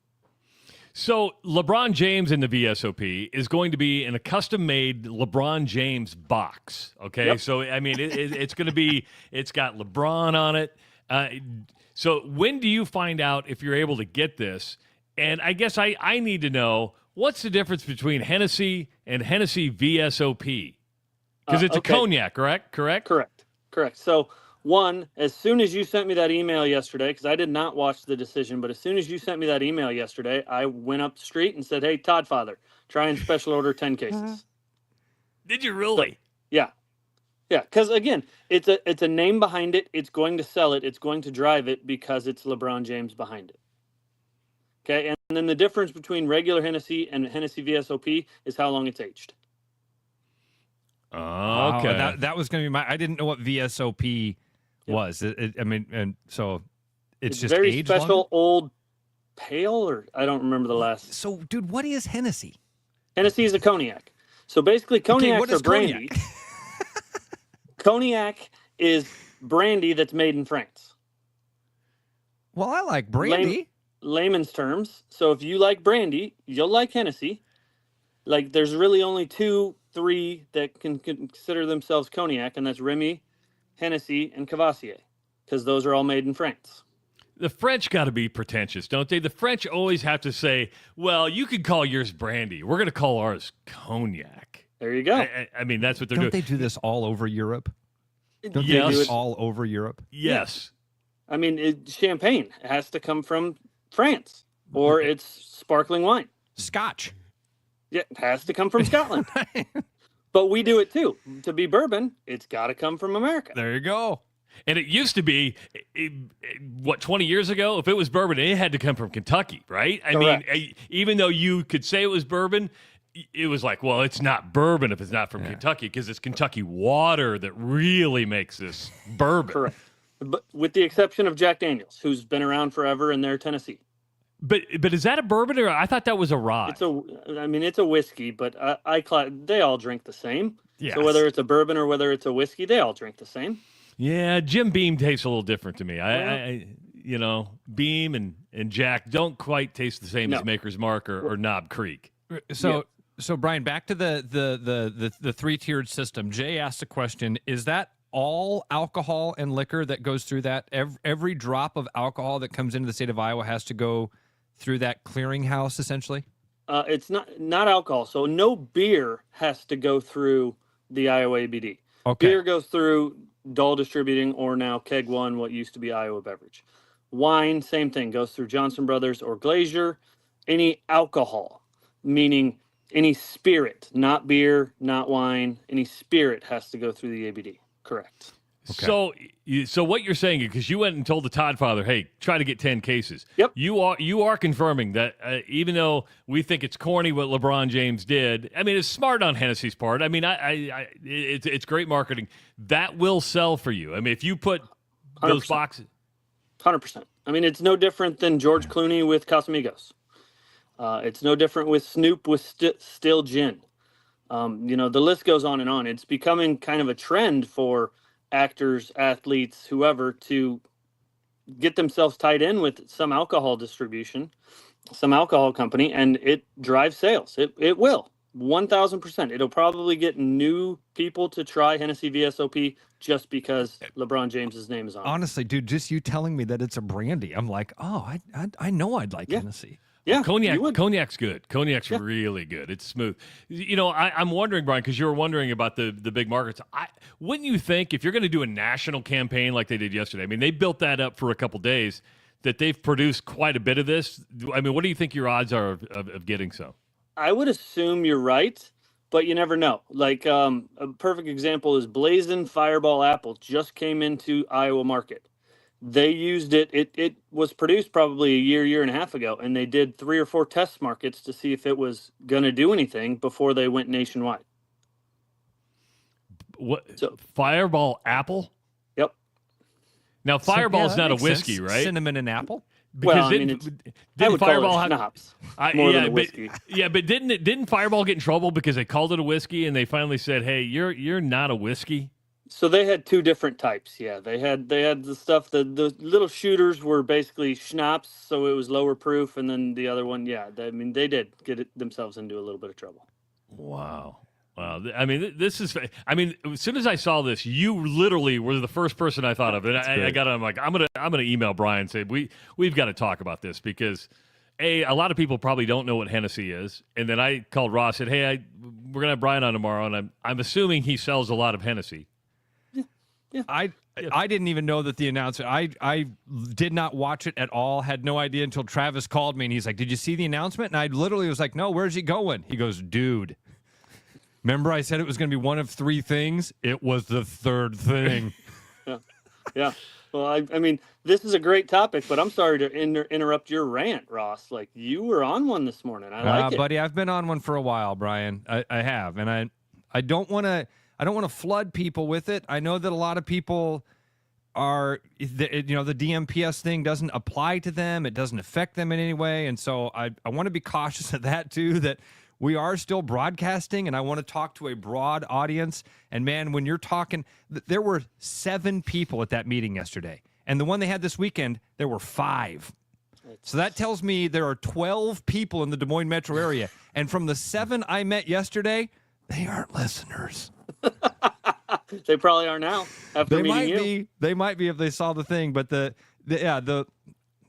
So LeBron James in the VSOP is going to be in a custom-made LeBron James box, okay? Yep. So, I mean, it's going to be – it's got LeBron on it. So when do you find out if you're able to get this? And I guess I need to know, what's the difference between Hennessy and Hennessy VSOP? Because it's a cognac, correct? Correct. So, one, as soon as you sent me that email yesterday, because I did not watch the decision, but as soon as you sent me that email yesterday, I went up the street and said, "Hey, Todd Father, try and special order 10 cases." Did you really? So, yeah. Because again, it's a name behind it. It's going to sell it. It's going to drive it because it's LeBron James behind it. Okay, and then the difference between regular Hennessy and Hennessy VSOP is how long it's aged. Okay, that was going to be I didn't know what VSOP was. So it's just very aged special longer? old pale, or I don't remember the last. So, dude, what is Hennessy? Hennessy is a cognac. So basically, cognacs are brandy. Cognac? Cognac is brandy that's made in France. Well, I like brandy. Layman's terms. So if you like brandy, you'll like Hennessy. Like there's really only 2-3 that can consider themselves cognac, and that's Remy, Hennessy, and Cavassier, because those are all made in France. The French got to be pretentious, don't they? The French always have to say, well, you could call yours brandy. We're going to call ours cognac. There you go. I mean, that's what they're Don't doing. they do this all over Europe? Don't Yes. they do it all over Europe? Yes. I mean, champagne has to come from France, or it's sparkling wine. Scotch. Yeah, it has to come from Scotland. But we do it too. To be bourbon, it's got to come from America. There you go. And it used to be, 20 years ago, if it was bourbon, it had to come from Kentucky, right? I Correct. mean, even though you could say it was bourbon, it was like, well, it's not bourbon if it's not from Kentucky, because it's Kentucky water that really makes this bourbon. Correct. But with the exception of Jack Daniels, who's been around forever, and they're Tennessee. But is that a bourbon, or I thought that was a rye? It's a whiskey, but they all drink the same. Yes. So whether it's a bourbon or whether it's a whiskey, they all drink the same. Yeah, Jim Beam tastes a little different to me. I Beam and Jack don't quite taste the same as Maker's Mark or Knob Creek. So Brian, back to the 3-tiered system. Jay asked a question: Is that all alcohol and liquor that goes through that? Every drop of alcohol that comes into the state of Iowa has to go through that clearinghouse, essentially? It's not alcohol. So no beer has to go through the Iowa ABD. Okay. Beer goes through Dole Distributing, or now Keg One, what used to be Iowa Beverage. Wine, same thing, goes through Johnson Brothers or Glazier. Any alcohol, meaning any spirit, not beer, not wine, any spirit has to go through the ABD. Correct. Okay. So what you're saying, because you went and told the Todd father, hey, try to get 10 cases. Yep. You are confirming that even though we think it's corny what LeBron James did, I mean, it's smart on Hennessy's part. I mean, it's great marketing. That will sell for you. I mean, if you put those 100%. boxes. 100%. I mean, it's no different than George Clooney with Casamigos. It's no different with Snoop with Still Gin. The list goes on and on. It's becoming kind of a trend for actors, athletes, whoever, to get themselves tied in with some alcohol distribution, some alcohol company, and it drives sales. It will. 1,000%. It'll probably get new people to try Hennessy VSOP just because LeBron James's name is on it. Honestly, dude, just you telling me that it's a brandy, I'm like, oh, I know I'd like Hennessy. Yeah, Cognac's good. Cognac's really good. It's smooth. I'm wondering, Brian, because you were wondering about the big markets. Wouldn't you think if you're going to do a national campaign like they did yesterday? I mean, they built that up for a couple days, that they've produced quite a bit of this. I mean, what do you think your odds are of getting so? I would assume you're right, but you never know. Like a perfect example is Blazing Fireball Apple just came into Iowa market. They used it. It was produced probably a year and a half ago, and they did 3 or 4 test markets to see if it was going to do anything before they went nationwide. What? So, Fireball Apple? Yep. Now, Fireball's not a whiskey, sense. Right? Cinnamon and apple? Because I would Fireball call it schnapps more than a whiskey. But didn't Fireball get in trouble because they called it a whiskey and they finally said, "Hey, you're not a whiskey"? So they had 2 different types. Yeah, they had the stuff. The little shooters were basically schnapps, so it was lower proof, and then the other one, they did get themselves into a little bit of trouble. Wow. I mean, this is. I mean, as soon as I saw this, you literally were the first person I thought of, and I got. I'm like, I'm gonna email Brian and say we've got to talk about this because a lot of people probably don't know what Hennessy is, and then I called Ross, said, hey, we're gonna have Brian on tomorrow, and I'm assuming he sells a lot of Hennessy. Yeah. I didn't even know that the announcer. I did not watch it at all. Had no idea until Travis called me and he's like, "Did you see the announcement?" And I literally was like, "No, where's he going?" He goes, "Dude, remember I said it was going to be one of 3 things? It was the 3rd thing." Yeah. Well, I mean, this is a great topic, but I'm sorry to interrupt your rant, Ross. Like, you were on one this morning. I like it, buddy. I've been on one for a while, Brian. I have, and I don't want to. I don't want to flood people with it. I know that a lot of people are, the DMPS thing doesn't apply to them. It doesn't affect them in any way. And so I want to be cautious of that too, that we are still broadcasting and I want to talk to a broad audience. And man, when you're talking, there were 7 people at that meeting yesterday. And the one they had this weekend, there were 5. So that tells me there are 12 people in the Des Moines metro area. And from the 7 I met yesterday, they aren't listeners. They probably are now. After meeting you. They might be if they saw the thing. But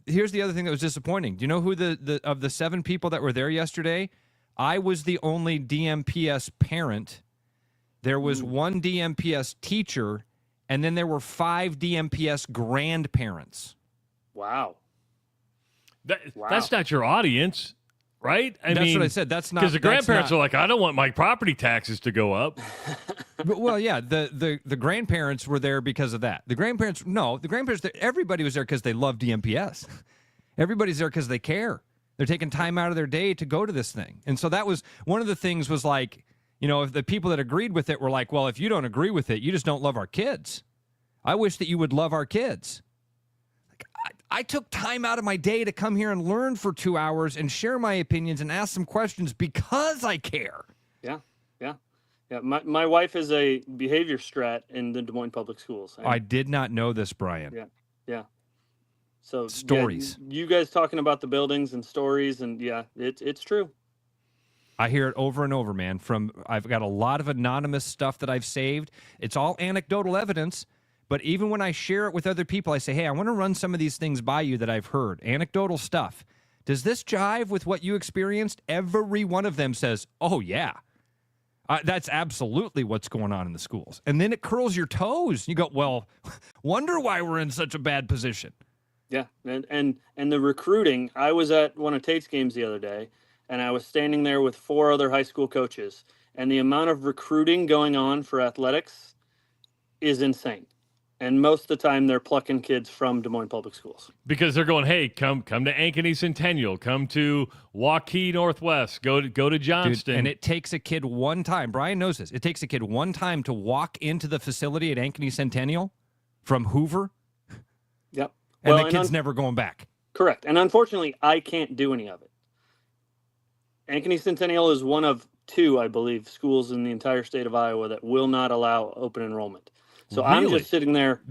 here's the other thing that was disappointing. Do you know who of the 7 people that were there yesterday? I was the only DMPS parent. There was 1 DMPS teacher, and then there were 5 DMPS grandparents. Wow. That's not your audience. Right? That's what I said. That's not because the grandparents are like, I don't want my property taxes to go up. Well, yeah, the grandparents were there because of that. The grandparents, everybody was there because they love DMPS. Everybody's there because they care. They're taking time out of their day to go to this thing. And so that was one of the things was like, if the people that agreed with it were like, well, if you don't agree with it, you just don't love our kids. I wish that you would love our kids. I took time out of my day to come here and learn for 2 hours and share my opinions and ask some questions because I care. Yeah. My wife is a behavior strat in the Des Moines Public Schools. I did not know this, Brian. Yeah. So stories. You guys talking about the buildings and stories, and it's true. I hear it over and over, man. I've got a lot of anonymous stuff that I've saved. It's all anecdotal evidence, but even when I share it with other people, I say, hey, I want to run some of these things by you that I've heard, anecdotal stuff. Does this jive with what you experienced? Every one of them says, oh, yeah. That's absolutely what's going on in the schools. And then it curls your toes. You go, well, wonder why we're in such a bad position. Yeah, and the recruiting, I was at one of Tate's games the other day, and I was standing there with 4 other high school coaches, and the amount of recruiting going on for athletics is insane. And most of the time, they're plucking kids from Des Moines Public Schools. Because they're going, hey, come to Ankeny Centennial, come to Waukee Northwest, go to Johnston. Dude, and it takes a kid one time. Brian knows this. It takes a kid one time to walk into the facility at Ankeny Centennial from Hoover. Yep. And the kid's never going back. Correct. And unfortunately, I can't do any of it. Ankeny Centennial is one of 2, I believe, schools in the entire state of Iowa that will not allow open enrollment. So really? I'm just sitting there,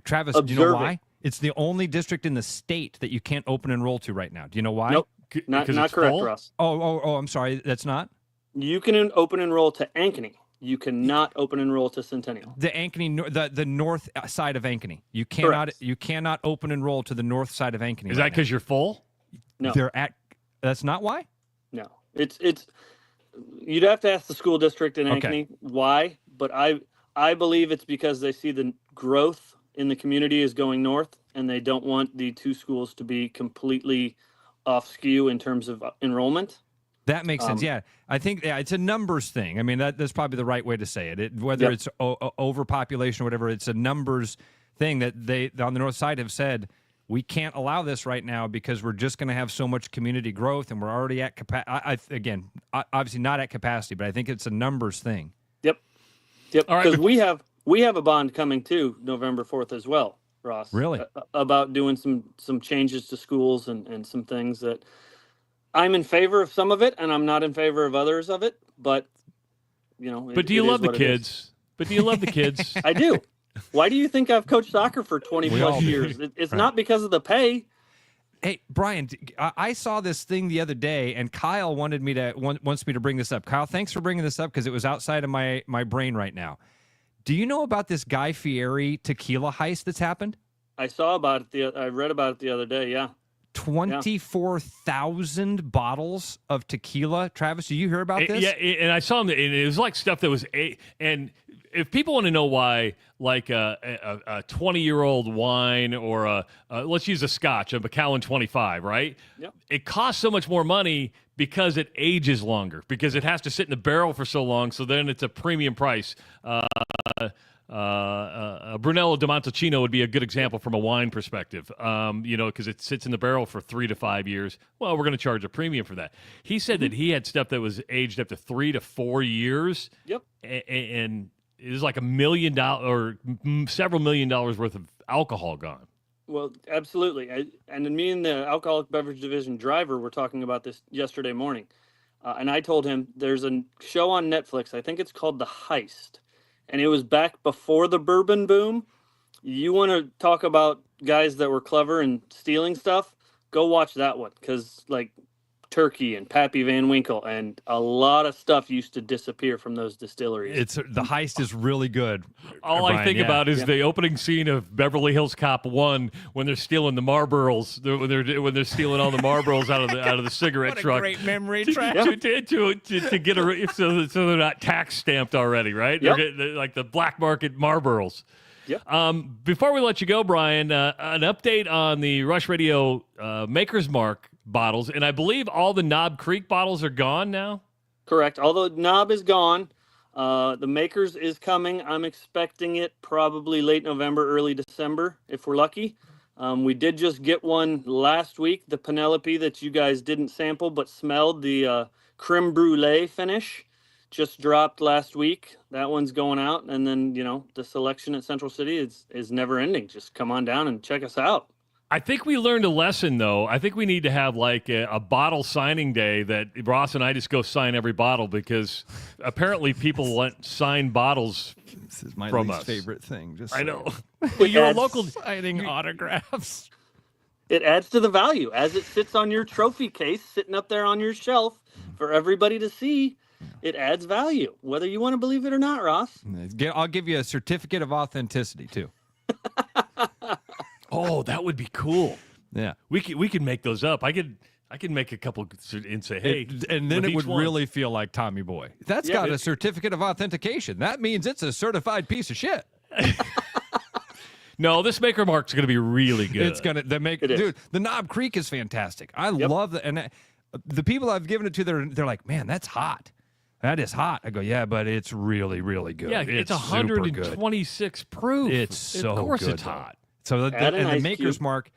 Travis, observing. Do you know why? It's the only district in the state that you can't open enroll to right now. Do you know why? Nope, not correct, full? Russ. Oh, I'm sorry. That's not? You can open enroll to Ankeny. You cannot open enroll to Centennial. The Ankeny, the north side of Ankeny. You cannot open enroll to the north side of Ankeny. Is that because you're full? No. That's not why? No. It's you'd have to ask the school district in Ankeny why, but I believe it's because they see the growth in the community is going north, and they don't want the 2 schools to be completely off skew in terms of enrollment. That makes sense. Yeah, I think it's a numbers thing. I mean, that's probably the right way to say it. Whether it's overpopulation or whatever, it's a numbers thing that they on the north side have said, we can't allow this right now because we're just going to have so much community growth, and we're already at capacity. Again, obviously not at capacity, but I think it's a numbers thing. Yep, because we have a bond coming too November 4th as well, Ross. Really? About doing some changes to schools and some things that I'm in favor of some of it, and I'm not in favor of others of it. But But do you love the kids? But do you love the kids? I do. Why do you think I've coached soccer for 20 plus years? It's not because of the pay. Hey, Brian, I saw this thing the other day, and Kyle wants me to bring this up. Kyle, thanks for bringing this up because it was outside of my brain right now. Do you know about this Guy Fieri tequila heist that's happened? I saw about it. I read about it the other day. Yeah. 24,000 bottles of tequila. Travis, do you hear about this? Yeah, and I saw them, and it was like stuff that was and if people want to know why, like a 20-year-old wine or let's use a Scotch, a Macallan 25, right? Yep. It costs so much more money because it ages longer, because it has to sit in the barrel for so long, so then it's a premium price. Brunello di Montalcino would be a good example from a wine perspective, because it sits in the barrel for 3 to 5 years. Well, we're going to charge a premium for that. He said that he had stuff that was aged up to 3 to 4 years. Yep. And it was like $1 million or several $1 million worth of alcohol gone. Well, absolutely. And me and the alcoholic beverage division driver were talking about this yesterday morning. And I told him there's a show on Netflix. I think it's called The Heist. And it was back before the bourbon boom. You want to talk about guys that were clever and stealing stuff? Go watch that one, because like Turkey and Pappy Van Winkle and a lot of stuff used to disappear from those distilleries. The Heist is really good. All Brian, I think about is the opening scene of Beverly Hills Cop 1 when they're stealing the Marlboros, when they're stealing all the Marlboros out of the cigarette truck. Great memory track. To get so they're not tax stamped already, right? Yep. They're like the black market Marlboros. Yep. Before we let you go, Brian, an update on the Rush Radio Maker's Mark bottles, and I believe all the Knob Creek bottles are gone now. Correct. Although Knob is gone, the Makers is coming. I'm expecting it probably late November, early December, if we're lucky. We did just get one last week, the Penelope that you guys didn't sample but smelled, the creme brulee finish. Just dropped last week. That one's going out. And then, the selection at Central City is never ending. Just come on down and check us out. I think we learned a lesson, though. I think we need to have like a bottle signing day that Ross and I just go sign every bottle, because apparently people want signed bottles. This is my from least us. favorite thing. I know. Well, you're a local signing autographs. It adds to the value as it sits on your trophy case, sitting up there on your shelf. for everybody to see. It adds value, whether you want to believe it or not, Ross. I'll give you a certificate of authenticity too. Oh, that would be cool. Yeah, we could make those up. I could make a couple and say, hey, and then it would really feel like Tommy Boy. That's got a certificate of authentication. That means it's a certified piece of shit. No, this Maker Mark's going to be really good. It's going to dude. The Knob Creek is fantastic. I love that, and the people I've given it to, they're like, man, that's hot. That is hot. I go, yeah, but it's really, really good. Yeah, it's 126 proof. It's so good. Of course, it's hot. So the Maker's Mark,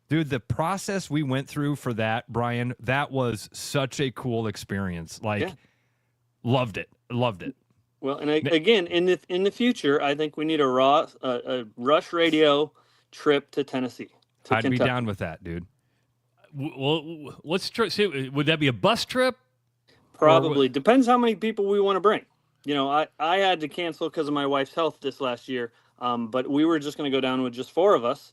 dude, the process we went through for that, Brian, that was such a cool experience. Loved it. Well, and again, in the future, I think we need a Rush Radio trip to Tennessee. I'd Kentucky. be down with that, dude. Well, let's try. See, would that be a bus trip? Probably. Depends how many people we want to bring. I had to cancel because of my wife's health this last year. But we were just going to go down with just 4 of us.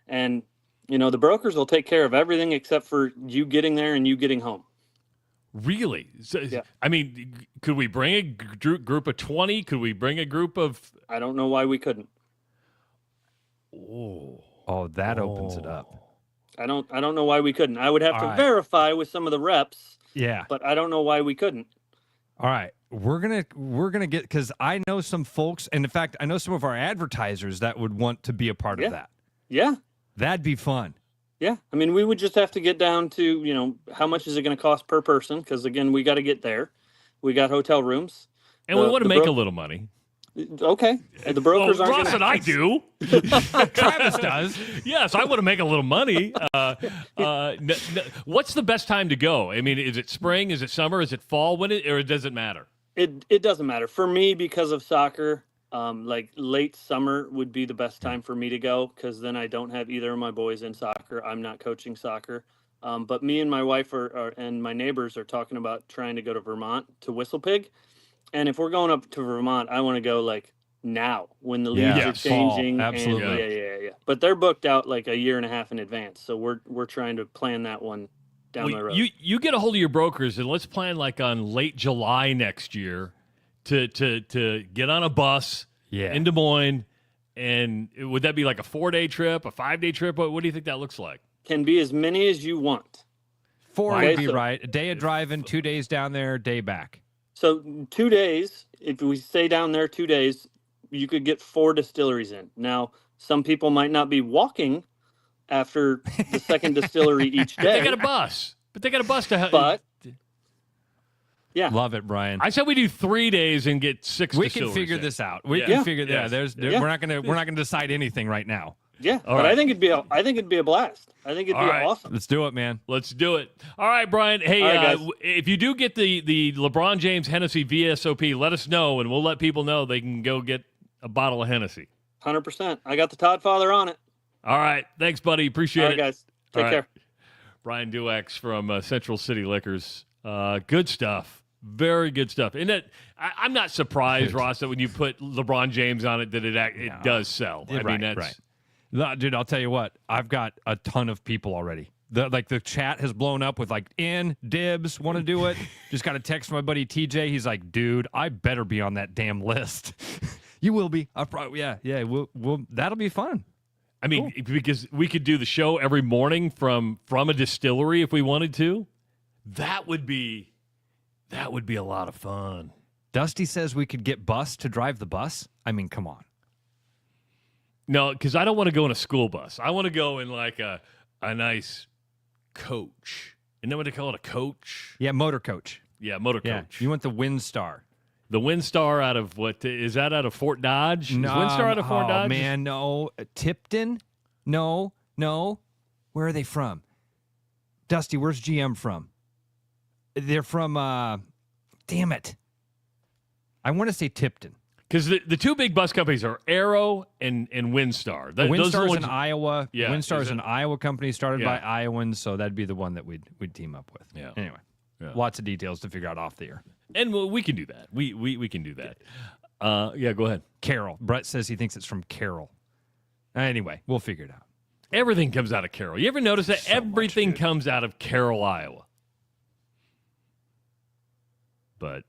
And, the brokers will take care of everything except for you getting there and you getting home. Really? So, yeah. I mean, could we bring a group of 20? Could we bring a group of... I don't know why we couldn't. Oh, that opens it up. I don't know why we couldn't. I would have to verify with some of the reps. Yeah. But I don't know why we couldn't. All right. We're gonna get, because I know some folks, and in fact, I know some of our advertisers that would want to be a part of that. Yeah. That'd be fun. Yeah. I mean, we would just have to get down to, how much is it going to cost per person? Because, again, we got to get there. We got hotel rooms. And we want to make a little money. Okay. And the brokers aren't Ross and I do. Travis does. Yes, I want to make a little money. What's the best time to go? I mean, is it spring? Is it summer? Is it fall? Or does it matter? It doesn't matter. For me, because of soccer, late summer would be the best time for me to go, because then I don't have either of my boys in soccer. I'm not coaching soccer. But me and my wife and my neighbors are talking about trying to go to Vermont to Whistle Pig. And if we're going up to Vermont, I want to go now when the leaves are changing. Fall. Absolutely. And, yeah. But they're booked out a year and a half in advance. So we're trying to plan that one down the road. You get a hold of your brokers and let's plan on late July next year to get on a bus in Des Moines. And would that be a 4-day trip, a 5-day trip? What do you think that looks like? Can be as many as you want. 4 would be right. A day of driving, 2 days down there, day back. So 2 days, if we stay down there 2 days, you could get 4 distilleries in. Now, some people might not be walking after the second distillery each day. They got a bus. But they got a bus to help. But, yeah. Love it, Brian. I said we do 3 days and get 6 We distilleries can figure in. this out. We can figure that. We're not gonna decide anything right now. Yeah, but I think it'd be a blast. I think it'd be awesome. Let's do it, man. Let's do it. All right, Brian. Hey, if you do get the LeBron James Hennessy VSOP, let us know, and we'll let people know they can go get a bottle of Hennessy. 100%. I got the Todd Father on it. All right. Thanks, buddy. Appreciate it. All right, guys. Take care. Brian Duex from Central City Liquors. Good stuff. Very good stuff. And I'm not surprised, Ross, that when you put LeBron James on it, that it does sell. I mean, that's right. Dude, I'll tell you what. I've got a ton of people already. The chat has blown up with dibs, want to do it. Just got a text from my buddy TJ. He's like, dude, I better be on that damn list. You will be. We'll that'll be fun. I mean, because we could do the show every morning from a distillery if we wanted to. That would be a lot of fun. Dusty says we could get Bus to drive the bus. I mean, come on. No, because I don't want to go in a school bus. I want to go in a nice coach. Isn't that what they call it, a coach? Yeah, motor coach. Yeah, motor coach. You want the Windstar. The Windstar out of what? Is that out of Fort Dodge? No, is Windstar out of Fort Dodge? Oh, man, no. Tipton? No. Where are they from? Dusty, where's GM from? They're from, damn it. I want to say Tipton. Because the two big bus companies are Arrow and Windstar. Windstar is in Iowa. Yeah, Windstar is an Iowa company started by Iowans, so that'd be the one that we'd team up with. Yeah. Anyway, lots of details to figure out off the air. And we can do that. We can do that. Go ahead. Carroll. Brett says he thinks it's from Carroll. Anyway, we'll figure it out. Everything comes out of Carroll. You ever notice that everything comes out of Carroll, Iowa? But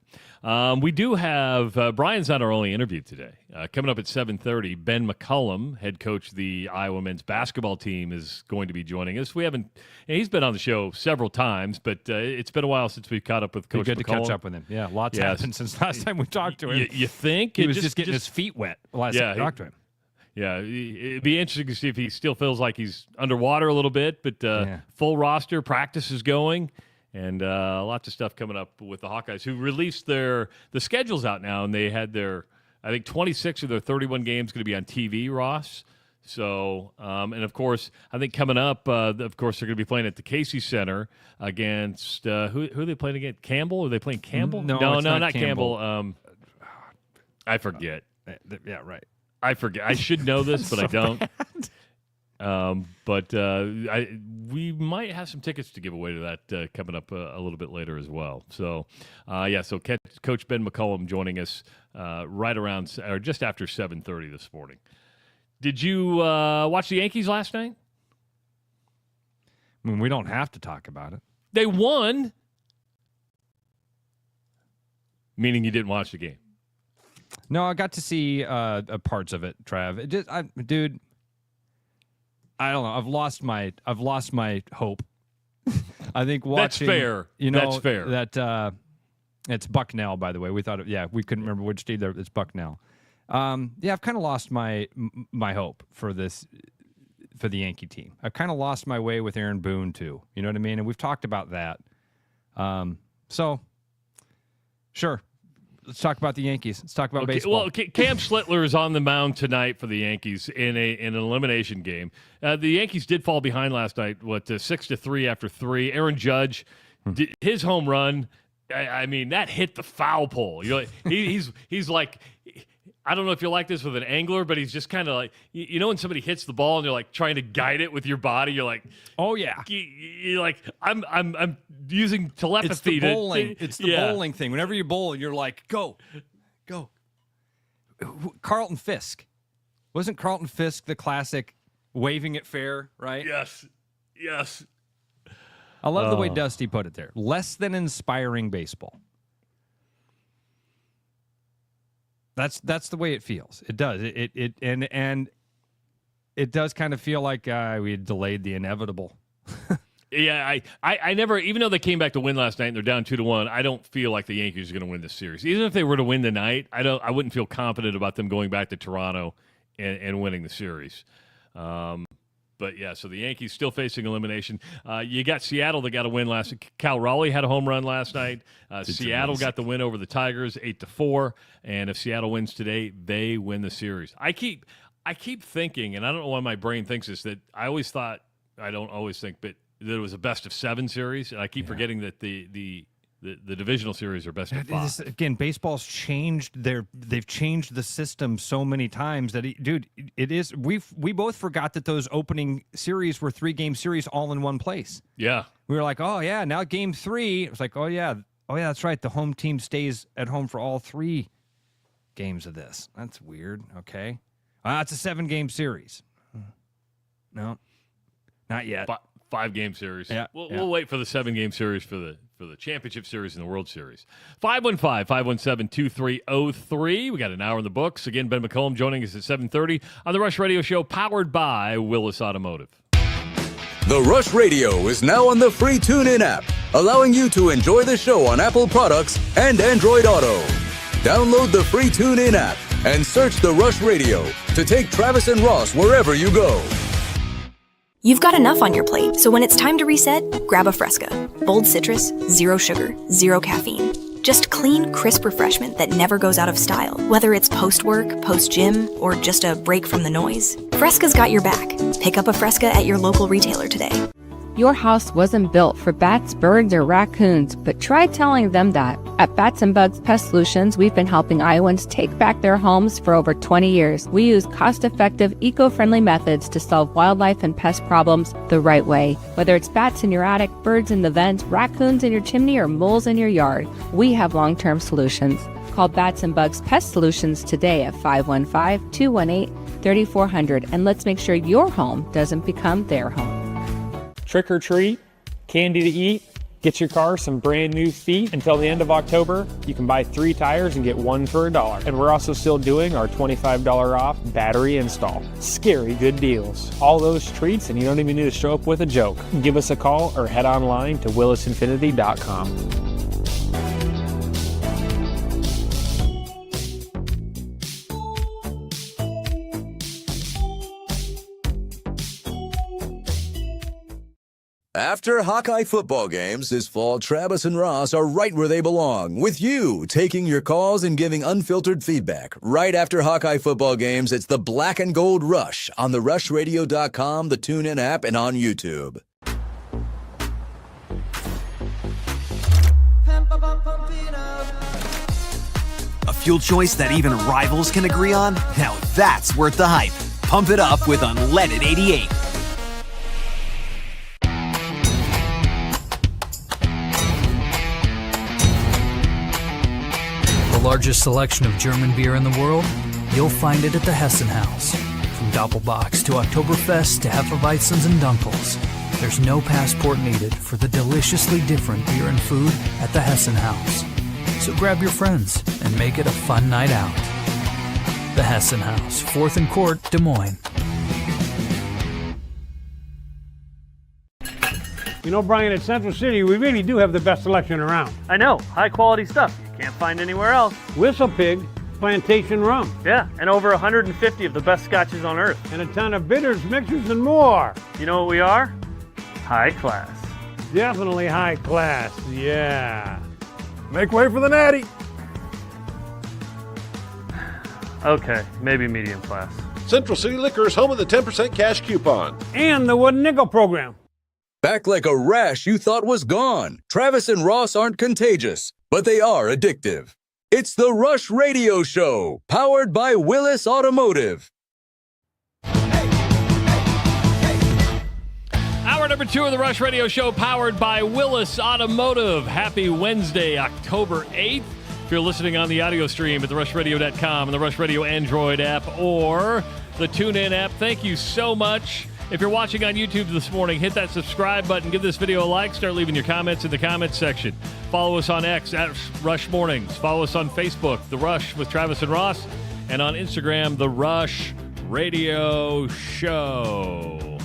we do have Brian's not our only interview today. Coming up at 7:30, Ben McCollum, head coach of the Iowa men's basketball team, is going to be joining us. He's been on the show several times, but it's been a while since we've caught up with Coach Good McCollum. to catch up with him. Yeah, lots happened since last time we talked to him. You think? He was just getting his feet wet last time we talked to him. Yeah, it'd be interesting to see if he still feels like he's underwater a little bit, but full roster, practice is going. And lots of stuff coming up with the Hawkeyes, who released the schedules out now, and they had I think 26 of their 31 games going to be on TV, Ross. So, and of course, I think coming up, of course, they're going to be playing at the Casey Center against, who are they playing against? Campbell? Are they playing Campbell? No, not Campbell. I forget. Yeah, right. I forget. I should know this, but I don't. But we might have some tickets to give away to that coming up a little bit later as well. So, so Coach Ben McCollum joining us right around or just after 7:30 this morning. Did you watch the Yankees last night? I mean, we don't have to talk about it. They won. Meaning you didn't watch the game. No, I got to see parts of it, Trav. Dude, I don't know. I've lost my hope. I think watching. That's fair. That's fair. That it's Bucknell, by the way. We thought, we couldn't remember which team there. It's Bucknell. I've kind of lost my hope for the Yankee team. I've kind of lost my way with Aaron Boone too. You know what I mean? And we've talked about that. So, sure. Let's talk about the Yankees. Let's talk about baseball. Well, Cam Schlittler is on the mound tonight for the Yankees in an elimination game. The Yankees did fall behind last night, 6-3 after 3. Aaron Judge, his home run, I mean, that hit the foul pole. He's like, I don't know if you're like this with an angler, but he's just kind of like, when somebody hits the ball and you're like trying to guide it with your body, you're like, oh yeah, you're like, I'm using telepathy. It's the bowling thing. Whenever you bowl, you're like, go. Carlton Fisk, wasn't Carlton Fisk the classic waving it fair, right? Yes. I love the way Dusty put it there. Less than inspiring baseball. That's the way it feels. It does. And it does kind of feel like we had delayed the inevitable. Yeah, I never, even though they came back to win last night and they're down 2-1, I don't feel like the Yankees are going to win this series. Even if they were to win tonight, I wouldn't feel confident about them going back to Toronto and winning the series. But yeah, so the Yankees still facing elimination. You got Seattle that got a win last night. Cal Raleigh had a home run last night. Seattle got the win over the Tigers 8-4. And if Seattle wins today, they win the series. I keep thinking, and I don't know why my brain thinks this, that I always thought, I don't always think, but that it was a best of 7 series. And I keep forgetting that the divisional series are best of 5. Again, baseball's changed they've changed the system so many times that it is. We both forgot that those opening series were 3-game series all in one place. Yeah. We were like, oh yeah, now game 3. It was like, oh yeah, that's right. The home team stays at home for all 3 games of this. That's weird. Okay. It's a 7-game series. No, not yet. 5-game series. Yeah, We'll wait for the 7-game series for the championship series and the World Series. 515-517-2303. We got an hour in the books. Again, Ben McCollum joining us at 7:30 on the Rush Radio Show, powered by Willis Automotive. The Rush Radio is now on the free TuneIn app, allowing you to enjoy the show on Apple products and Android Auto. Download the free TuneIn app and search The Rush Radio to take Travis and Ross wherever you go. You've got enough on your plate, so when it's time to reset, grab a Fresca. Bold citrus, 0 sugar, 0 caffeine. Just clean, crisp refreshment that never goes out of style, whether it's post-work, post-gym, or just a break from the noise. Fresca's got your back. Pick up a Fresca at your local retailer today. Your house wasn't built for bats, birds, or raccoons, but try telling them that. At Bats and Bugs Pest Solutions, we've been helping Iowans take back their homes for over 20 years. We use cost-effective, eco-friendly methods to solve wildlife and pest problems the right way. Whether it's bats in your attic, birds in the vent, raccoons in your chimney, or moles in your yard, we have long-term solutions. Call Bats and Bugs Pest Solutions today at 515-218-3400, and let's make sure your home doesn't become their home. Trick or treat, candy to eat, Get your car some brand new feet. Until the end of October, you can buy 3 tires and get 1 for $1. And we're also still doing our $25 off battery install. Scary good deals. All those treats, and you don't even need to show up with a joke. Give us a call or head online to willisinfinity.com. After Hawkeye football games this fall, Travis and Ross are right where they belong, with you taking your calls and giving unfiltered feedback. Right after Hawkeye football games, it's the Black and Gold Rush on therushradio.com, the TuneIn app, and on YouTube. A fuel choice that even rivals can agree on? Now that's worth the hype. Pump it up with unleaded 88. The largest selection of German beer in the world? You'll find it at the Hessen House. From Doppelbocks to Oktoberfest to Hefeweizens and Dunkels. There's no passport needed for the deliciously different beer and food at the Hessen House. So grab your friends and make it a fun night out. The Hessen House, 4th and Court, Des Moines. You know, Brian, at Central City, we really do have the best selection around. I know, high quality stuff you can't find anywhere else. Whistle Pig Plantation Rum. Yeah, and over 150 of the best scotches on earth. And a ton of bitters, mixers, and more. You know what we are? High class. Definitely high class, yeah. Make way for the natty. Okay, maybe medium class. Central City Liquors, home of the 10% cash coupon. And the Wooden Nickel program. Back like a rash you thought was gone. Travis and Ross aren't contagious, but they are addictive. It's the Rush Radio Show, powered by Willis Automotive. Hour number 2 of the Rush Radio Show, powered by Willis Automotive. Happy Wednesday, October 8th. If you're listening on the audio stream at therushradio.com and the Rush Radio Android app or the TuneIn app, thank you so much. If you're watching on YouTube this morning, hit that subscribe button, give this video a like, start leaving your comments in the comments section. Follow us on X at Rush Mornings. Follow us on Facebook, The Rush with Travis and Ross, and on Instagram, The Rush Radio Show.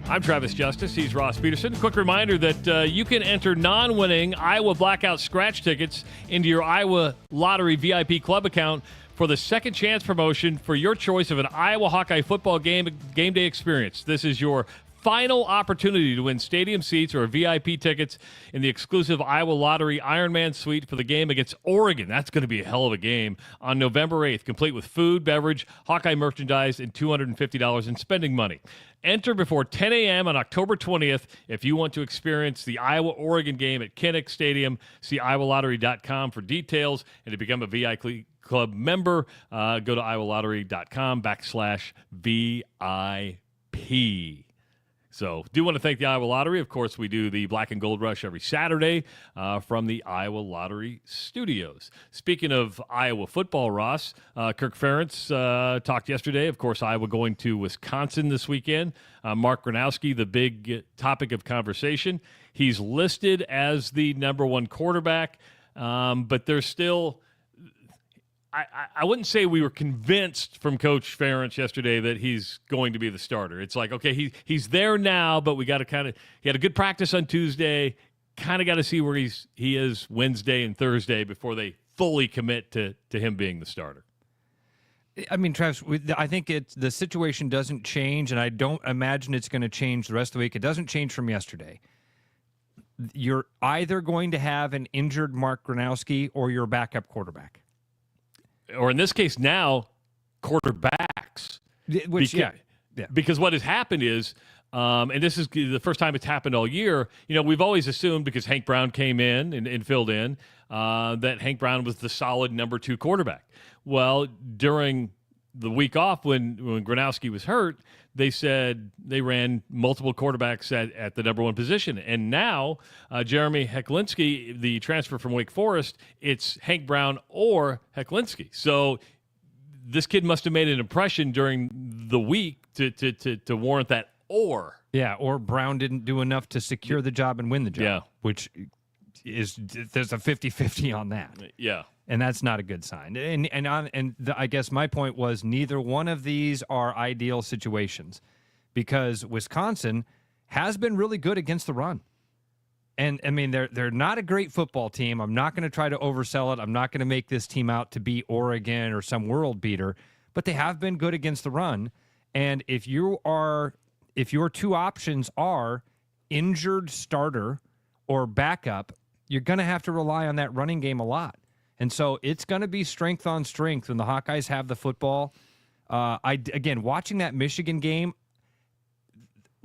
I'm Travis Justice. He's Ross Peterson. Quick reminder that you can enter non-winning Iowa Blackout scratch tickets into your Iowa Lottery VIP Club account for the second chance promotion for your choice of an Iowa Hawkeye football game day experience. This is your final opportunity to win stadium seats or VIP tickets in the exclusive Iowa Lottery Ironman Suite for the game against Oregon. That's going to be a hell of a game on November 8th, complete with food, beverage, Hawkeye merchandise, and $250 in spending money. Enter before 10 a.m. on October 20th if you want to experience the Iowa-Oregon game at Kinnick Stadium. See iowalottery.com for details, and to become a VIP Club member, go to iowalottery.com/VIP. So do want to thank the Iowa Lottery. Of course, we do the Black and Gold Rush every Saturday from the Iowa Lottery Studios. Speaking of Iowa football, Ross, Kirk Ferentz talked yesterday. Of course, Iowa going to Wisconsin this weekend. Mark Gronowski, the big topic of conversation. He's listed as the number 1 quarterback, but there's still... I wouldn't say we were convinced from Coach Ferentz yesterday that he's going to be the starter. It's like, okay, he's there now, but we got to he had a good practice on Tuesday, kind of got to see where he is Wednesday and Thursday before they fully commit to him being the starter. I mean, Travis, I think the situation doesn't change, and I don't imagine it's going to change the rest of the week. It doesn't change from yesterday. You're either going to have an injured Mark Gronowski or your backup quarterback. Or in this case now, quarterbacks. Because what has happened is, and this is the first time it's happened all year, we've always assumed because Hank Brown came in and filled in that Hank Brown was the solid number 2 quarterback. Well, during the week off when Gronowski was hurt, they said they ran multiple quarterbacks at the number 1 position. And now Jeremy Hecklinski, the transfer from Wake Forest, it's Hank Brown or Hecklinski. So this kid must have made an impression during the week to warrant that or. Yeah, or Brown didn't do enough to secure the job and win the job. Yeah. Which there's a 50-50 on that. Yeah. And that's not a good sign. I guess my point was neither one of these are ideal situations because Wisconsin has been really good against the run. And, I mean, they're not a great football team. I'm not going to try to oversell it. I'm not going to make this team out to be Oregon or some world beater, but they have been good against the run. And if your two options are injured starter or backup, you're going to have to rely on that running game a lot. And so it's going to be strength on strength when the Hawkeyes have the football. Again, watching that Michigan game,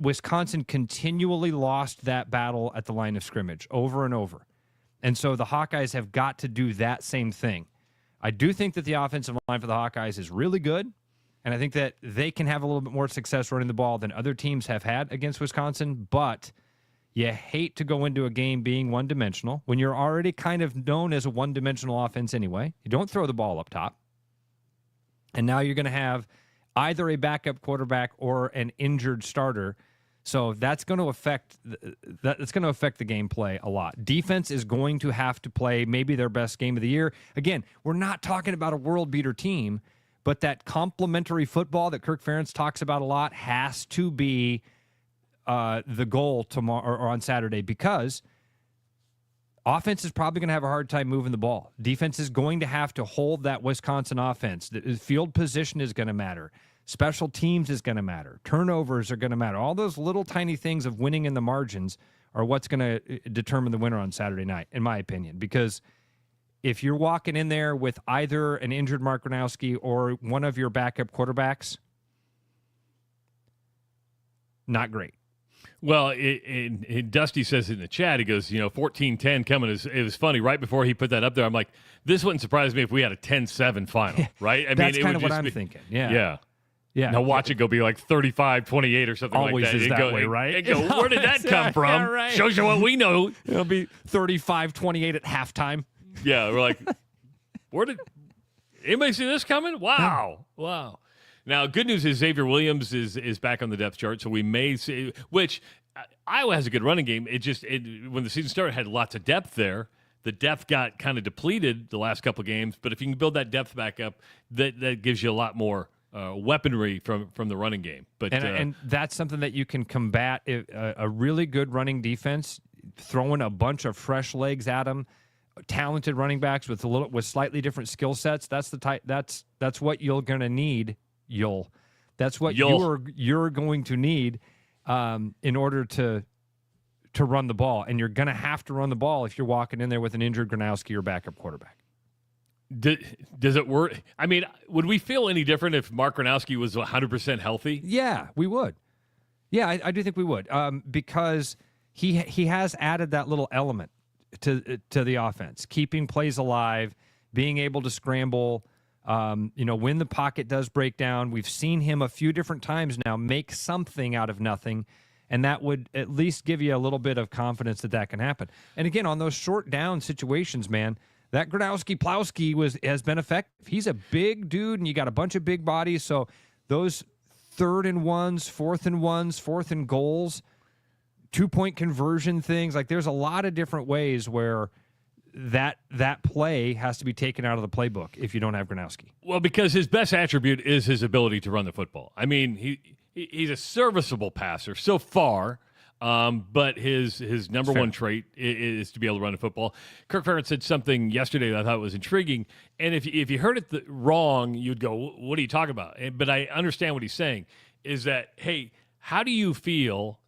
Wisconsin continually lost that battle at the line of scrimmage over and over. And so the Hawkeyes have got to do that same thing. I do think that the offensive line for the Hawkeyes is really good, and I think that they can have a little bit more success running the ball than other teams have had against Wisconsin, but you hate to go into a game being one-dimensional when you're already kind of known as a one-dimensional offense anyway. You don't throw the ball up top. And now you're going to have either a backup quarterback or an injured starter. So that's going to affect the gameplay a lot. Defense is going to have to play maybe their best game of the year. Again, we're not talking about a world beater team, but that complementary football that Kirk Ferentz talks about a lot has to be the goal tomorrow or on Saturday, because offense is probably going to have a hard time moving the ball. Defense is going to have to hold that Wisconsin offense. The field position is going to matter. Special teams is going to matter. Turnovers are going to matter. All those little tiny things of winning in the margins are what's going to determine the winner on Saturday night, in my opinion. Because if you're walking in there with either an injured Mark Gronowski or one of your backup quarterbacks, not great. Well, Dusty says in the chat, he goes, 14-10 coming. It was funny. Right before he put that up there, I'm like, this wouldn't surprise me if we had a 10-7 final, right? That's kind of what I'm thinking. Yeah. Yeah. Now watch it go be like 35-28 or something Always like that. Is that way, right? Where did that come from? Yeah, right. Shows you what we know. It'll be 35-28 at halftime. Yeah, we're like, anybody see this coming? Wow. Now, good news is Xavier Williams is back on the depth chart, so we may see, which Iowa has a good running game. When the season started, had lots of depth there. The depth got kind of depleted the last couple of games, but if you can build that depth back up, that gives you a lot more weaponry from the running game. But and that's something that you can combat. A really good running defense, throwing a bunch of fresh legs at them, talented running backs with slightly different skill sets. That's the type. That's what you're going to need. That's what you're going to need in order to run the ball, and you're going to have to run the ball if you're walking in there with an injured Gronowski or backup quarterback. Does it work? I mean, would we feel any different if Mark Gronowski was 100% healthy? Yeah, we would. Yeah, I do think we would, because he has added that little element to the offense, keeping plays alive, being able to scramble. When the pocket does break down, we've seen him a few different times now make something out of nothing, and that would at least give you a little bit of confidence that can happen. And again, on those short down situations, man, that Gronowski-Plowski has been effective. He's a big dude, and you got a bunch of big bodies, so those 3rd and 1s, 4th and 1s, 4th and goals, 2-point conversion things, like there's a lot of different ways where that play has to be taken out of the playbook if you don't have Gronowski. Well, because his best attribute is his ability to run the football. I mean, he's a serviceable passer so far, but his number one trait is to be able to run the football. Kirk Ferentz said something yesterday that I thought was intriguing, and if you heard it wrong, you'd go, what are you talking about? But I understand what he's saying, is that, hey, how do you feel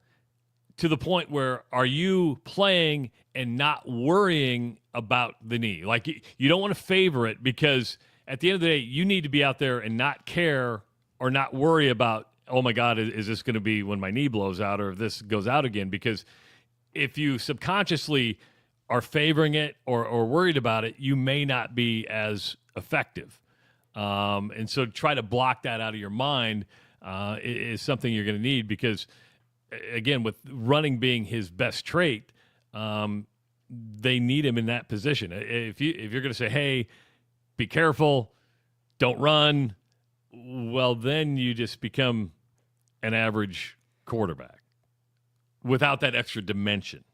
to the point where are you playing and not worrying about the knee? Like, you don't want to favor it, because at the end of the day, you need to be out there and not care or not worry about, oh my God, is this going to be when my knee blows out, or if this goes out again? Because if you subconsciously are favoring it or worried about it, you may not be as effective. And so try to block that out of your mind is something you're going to need, because again, with running being his best trait, they need him in that position. If you're going to say, hey, be careful, don't run, well, then you just become an average quarterback without that extra dimension.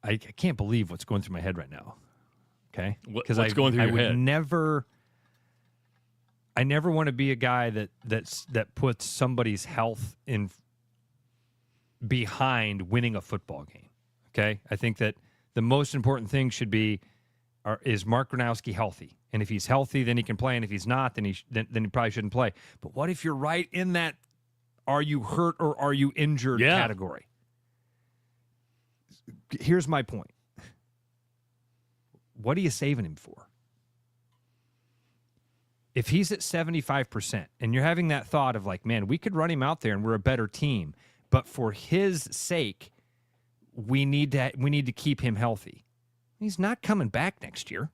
I can't believe what's going through my head right now. Okay, What's going through your head? I never want to be a guy that puts somebody's health in behind winning a football game. Okay, I think that the most important thing should be is Mark Gronowski healthy, and if he's healthy, then he can play, and if he's not, then he probably shouldn't play. But what if you're right in that are you hurt or are you injured category? Here's my point. What are you saving him for? If he's at 75% and you're having that thought of like, man, we could run him out there and we're a better team, but for his sake, we need to keep him healthy. He's not coming back next year.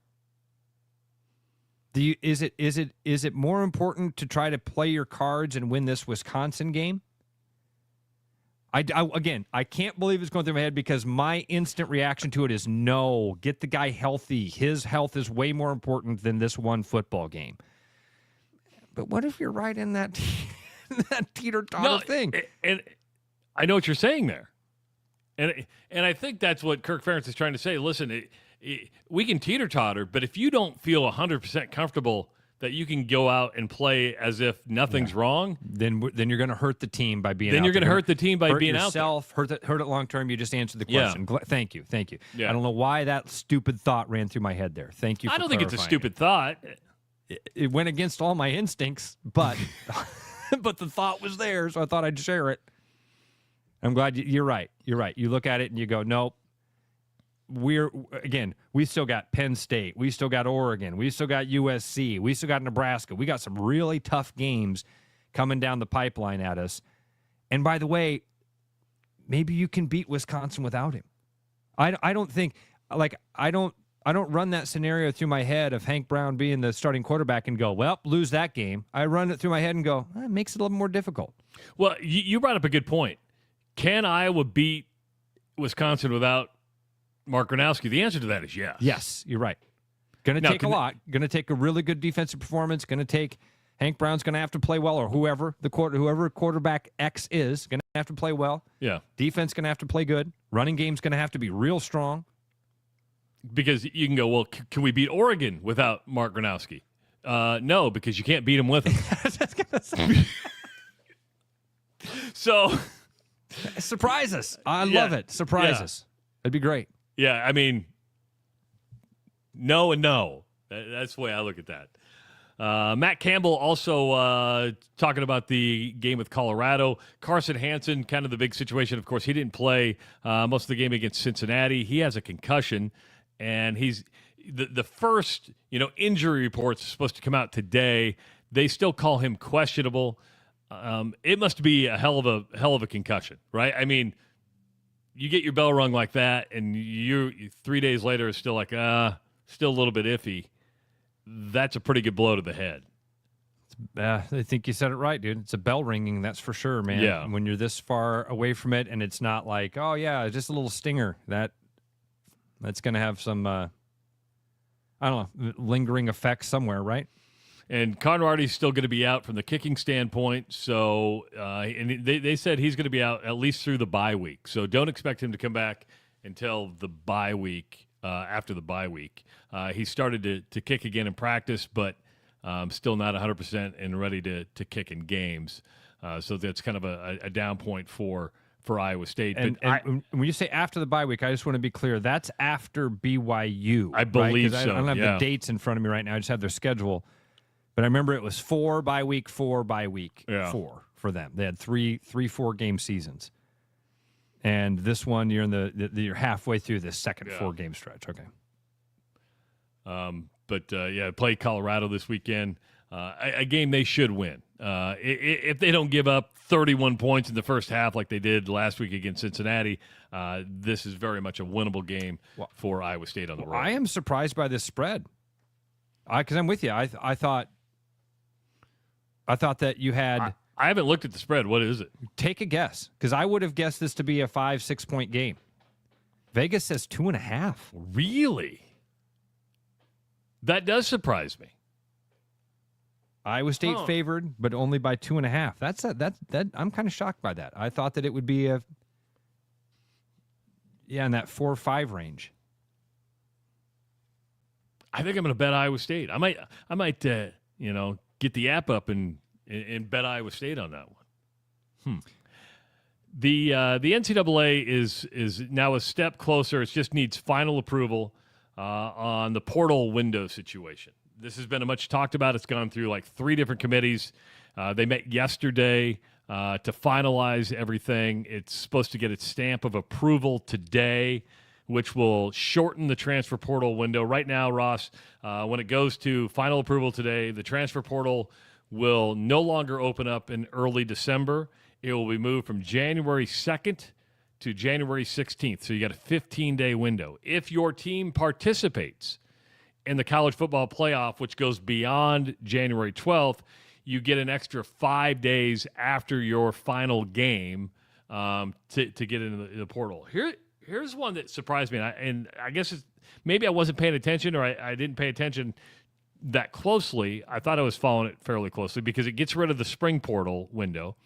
Is it more important to try to play your cards and win this Wisconsin game? Again, I can't believe it's going through my head because my instant reaction to it is no, get the guy healthy. His health is way more important than this one football game. But what if you're right in that teeter-totter thing? And I know what you're saying there. And I think that's what Kirk Ferentz is trying to say. Listen, we can teeter-totter, but if you don't feel 100% comfortable that you can go out and play as if nothing's wrong, then you're going to hurt the team by being. Then out you're going to hurt the team by hurt being yourself, out there. Hurt it long term. You just answered the question. Yeah. Thank you. Yeah. I don't know why that stupid thought ran through my head there. Thank you. I don't think it's a stupid thought. It went against all my instincts, but but the thought was there, so I thought I'd share it. I'm glad you're right. You're right. You look at it and you go, nope. We still got Penn State. We still got Oregon. We still got USC. We still got Nebraska. We got some really tough games coming down the pipeline at us. And by the way, maybe you can beat Wisconsin without him. I don't think, like, I don't run that scenario through my head of Hank Brown being the starting quarterback and go, well, lose that game. I run it through my head and go, it makes it a little more difficult. Well, you brought up a good point. Can Iowa beat Wisconsin without Mark Gronowski? The answer to that is yes. Yes, you're right. Going to take a lot. Going to take a really good defensive performance. Going to take Hank Brown's going to have to play well, or whoever quarterback X is going to have to play well. Yeah. Defense going to have to play good. Running game's going to have to be real strong. Because you can go, well, can we beat Oregon without Mark Gronowski? No, because you can't beat him with him. So surprise us. I love it. Surprise us. It'd be great. Yeah, I mean, no and no. That's the way I look at that. Matt Campbell also talking about the game with Colorado. Carson Hansen, kind of the big situation. Of course, he didn't play most of the game against Cincinnati. He has a concussion, and he's the first injury reports are supposed to come out today. They still call him questionable. It must be a hell of a concussion, right? I mean, you get your bell rung like that, and you 3 days later is still like, still a little bit iffy. That's a pretty good blow to the head. I think you said it right, dude. It's a bell ringing, that's for sure, man. Yeah. When you're this far away from it, and it's not like, oh yeah, just a little stinger. That's going to have some, I don't know, lingering effects somewhere, right? And Conrady's still going to be out from the kicking standpoint, so and they said he's going to be out at least through the bye week. So don't expect him to come back until the bye week. After the bye week, he started to kick again in practice, but still not 100% and ready to kick in games. So that's kind of a down point for Iowa State. And when you say after the bye week, I just want to be clear. That's after BYU. I believe right? so. I don't have the dates in front of me right now. I just have their schedule. But I remember it was 4 bye week, 4 bye week, 4 for them. They had 4 game seasons. And this one, you're halfway through the second 4 game stretch. Okay. Play Colorado this weekend. A game they should win. If they don't give up 31 points in the first half like they did last week against Cincinnati, this is very much a winnable game for Iowa State on the road. I am surprised by this spread. Because I'm with you. I thought that you had. I haven't looked at the spread. What is it? Take a guess, because I would have guessed this to be a 5-6 point game. Vegas says 2.5. Really? That does surprise me. Iowa State favored, but only by 2.5. I'm kind of shocked by that. I thought that it would be Yeah, in that 4-5 range. I think I'm going to bet Iowa State. I might, get the app up and bet Iowa State on that one. The NCAA is now a step closer. It just needs final approval on the portal window situation. This has been a much talked about. It's gone through like 3 different committees. They met yesterday to finalize everything. It's supposed to get its stamp of approval today, which will shorten the transfer portal window. Right now, Ross, when it goes to final approval today, the transfer portal will no longer open up in early December. It will be moved from January 2nd to January 16th. So you got a 15-day window. If your team participates in the college football playoff, which goes beyond January 12th, you get an extra 5 days after your final game to get into the portal. Here's one that surprised me, and I guess maybe I wasn't paying attention, or I didn't pay attention that closely. I thought I was following it fairly closely because it gets rid of the spring portal window,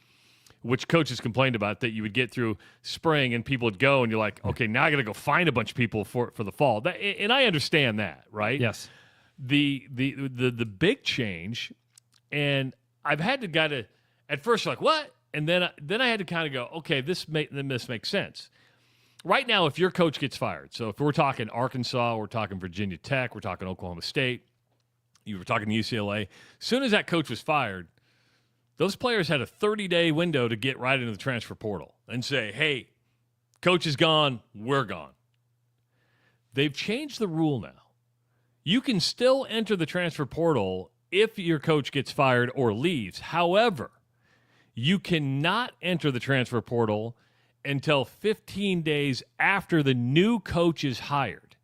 which coaches complained about, that you would get through spring and people would go, and you're like, okay, now I got to go find a bunch of people for the fall. And I understand that, right? Yes. The big change, and I've had to kind of, at first like, what? And then I had to kind of go, okay, this makes sense. Right now, if your coach gets fired, so if we're talking Arkansas, we're talking Virginia Tech, we're talking Oklahoma State, you were talking UCLA, as soon as that coach was fired, those players had a 30-day window to get right into the transfer portal and say, hey, coach is gone, we're gone. They've changed the rule now. You can still enter the transfer portal if your coach gets fired or leaves. However, you cannot enter the transfer portal until 15 days after the new coach is hired.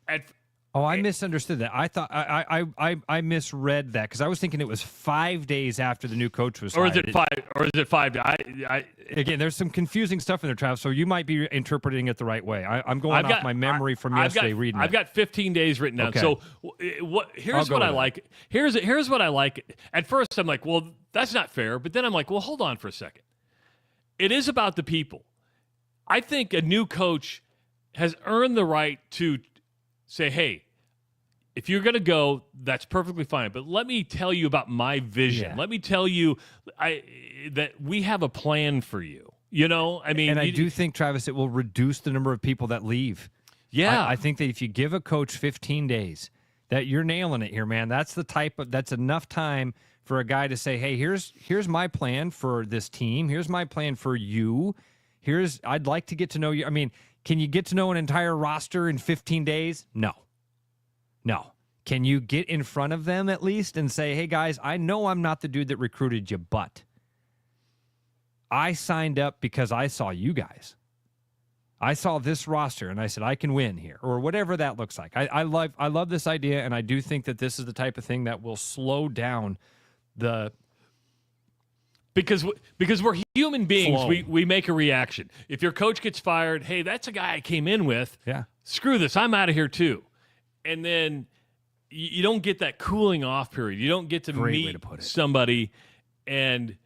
I misunderstood that. I thought I misread that because I was thinking it was 5 days after the new coach was hired. Or is it 5 days? Again, there's some confusing stuff in there, Travis, so you might be interpreting it the right way. I'm going off my memory from yesterday reading I've got 15 days written down. Okay. So here's what I like. Here's what I like. At first, I'm like, well, that's not fair. But then I'm like, well, hold on for a second. It is about the people. I think a new coach has earned the right to say, hey, if you're going to go, that's perfectly fine. But let me tell you about my vision. Yeah. Let me tell you that we have a plan for you. You know, I mean, and I do think, Travis, it will reduce the number of people that leave. Yeah. I think that if you give a coach 15 days, that you're nailing it here, man. That's enough time for a guy to say, hey, here's my plan for this team. Here's my plan for you. I'd like to get to know you. I mean, can you get to know an entire roster in 15 days? No. Can you get in front of them at least and say, hey, guys, I know I'm not the dude that recruited you, but I signed up because I saw you guys. I saw this roster, and I said, I can win here, or whatever that looks like. I love this idea, and I do think that this is the type of thing that will slow down the because we're human beings. Flow. We make a reaction. If your coach gets fired, hey, that's a guy I came in with. Yeah. Screw this. I'm out of here too. And then you don't get that cooling off period. You don't get to meet somebody and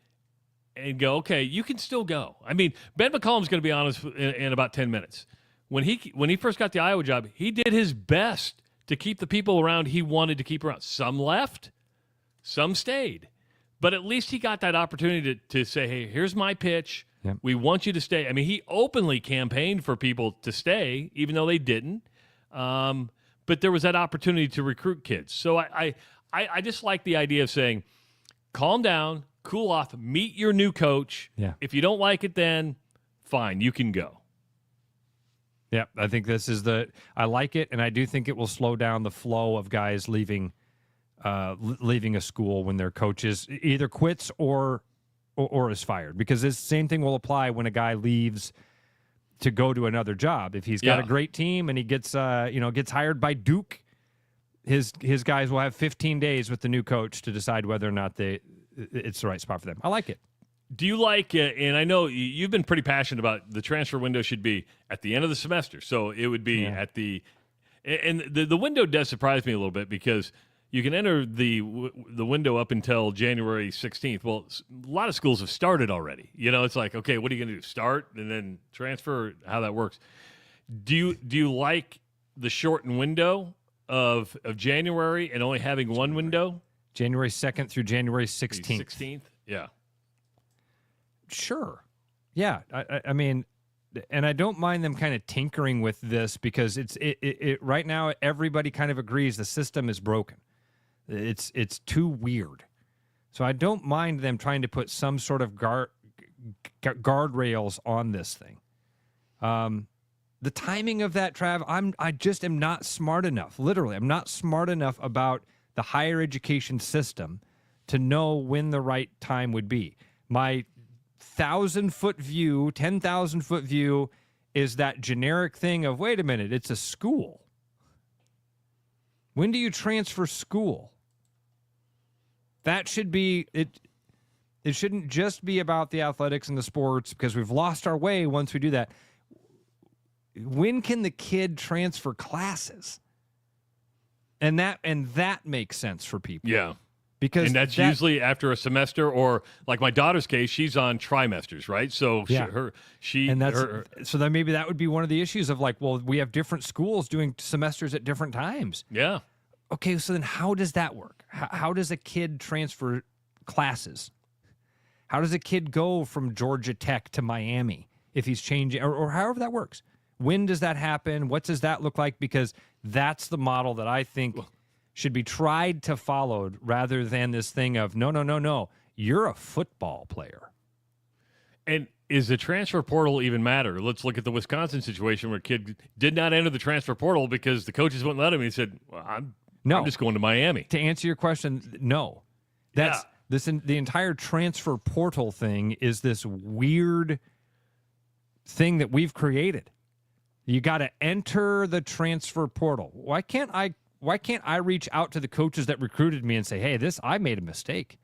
go, okay, you can still go. I mean, Ben McCollum's going to be honest in about 10 minutes. When he first got the Iowa job, he did his best to keep the people around he wanted to keep around. Some left, some stayed. But at least he got that opportunity to say, hey, here's my pitch. Yep. We want you to stay. I mean, he openly campaigned for people to stay, even though they didn't. But there was that opportunity to recruit kids. So I just like the idea of saying, calm down, cool off, meet your new coach. Yeah. If you don't like it then, fine, you can go. Yeah, I think I like it, and I do think it will slow down the flow of guys leaving a school when their coach is either quits or is fired. Because this same thing will apply when a guy leaves to go to another job. If he's got a great team and he gets hired by Duke, his guys will have 15 days with the new coach to decide whether or not it's the right spot for them. I like it. Do you like, and I know you've been pretty passionate about the transfer window should be at the end of the semester. So it would be at the, and the window does surprise me a little bit because you can enter the window up until January 16th. Well, a lot of schools have started already. It's like, okay, what are you going to do? Start and then transfer? How that works? Do you like the shortened window of January and only having one window? January 2nd through January 16th. 16th? Yeah. Sure. Yeah. I mean, and I don't mind them kind of tinkering with this because it right now everybody kind of agrees the system is broken. It's too weird. So I don't mind them trying to put some sort of guardrails on this thing. The timing of that, Trav, I just am not smart enough. Literally, I'm not smart enough about the higher education system to know when the right time would be. My 1,000-foot view, 10,000-foot view is that generic thing of, wait a minute, it's a school. When do you transfer school? That should be it. It shouldn't just be about the athletics and the sports because we've lost our way once we do that. When can the kid transfer classes? And that makes sense for people. Yeah. And that's usually after a semester, or like my daughter's case, she's on trimesters, right? So so then maybe that would be one of the issues of like, well, we have different schools doing semesters at different times. Yeah. Okay, so then how does that work? How does a kid transfer classes? How does a kid go from Georgia Tech to Miami if he's changing, or however that works? When does that happen? What does that look like? Because that's the model that I think should be tried to followed rather than this thing of, no, you're a football player. And is the transfer portal even matter? Let's look at the Wisconsin situation where a kid did not enter the transfer portal because the coaches wouldn't let him. He said, well, I'm just going to Miami. To answer your question, no. The entire transfer portal thing is this weird thing that we've created. You got to enter the transfer portal. Why can't I reach out to the coaches that recruited me and say, hey, I made a mistake.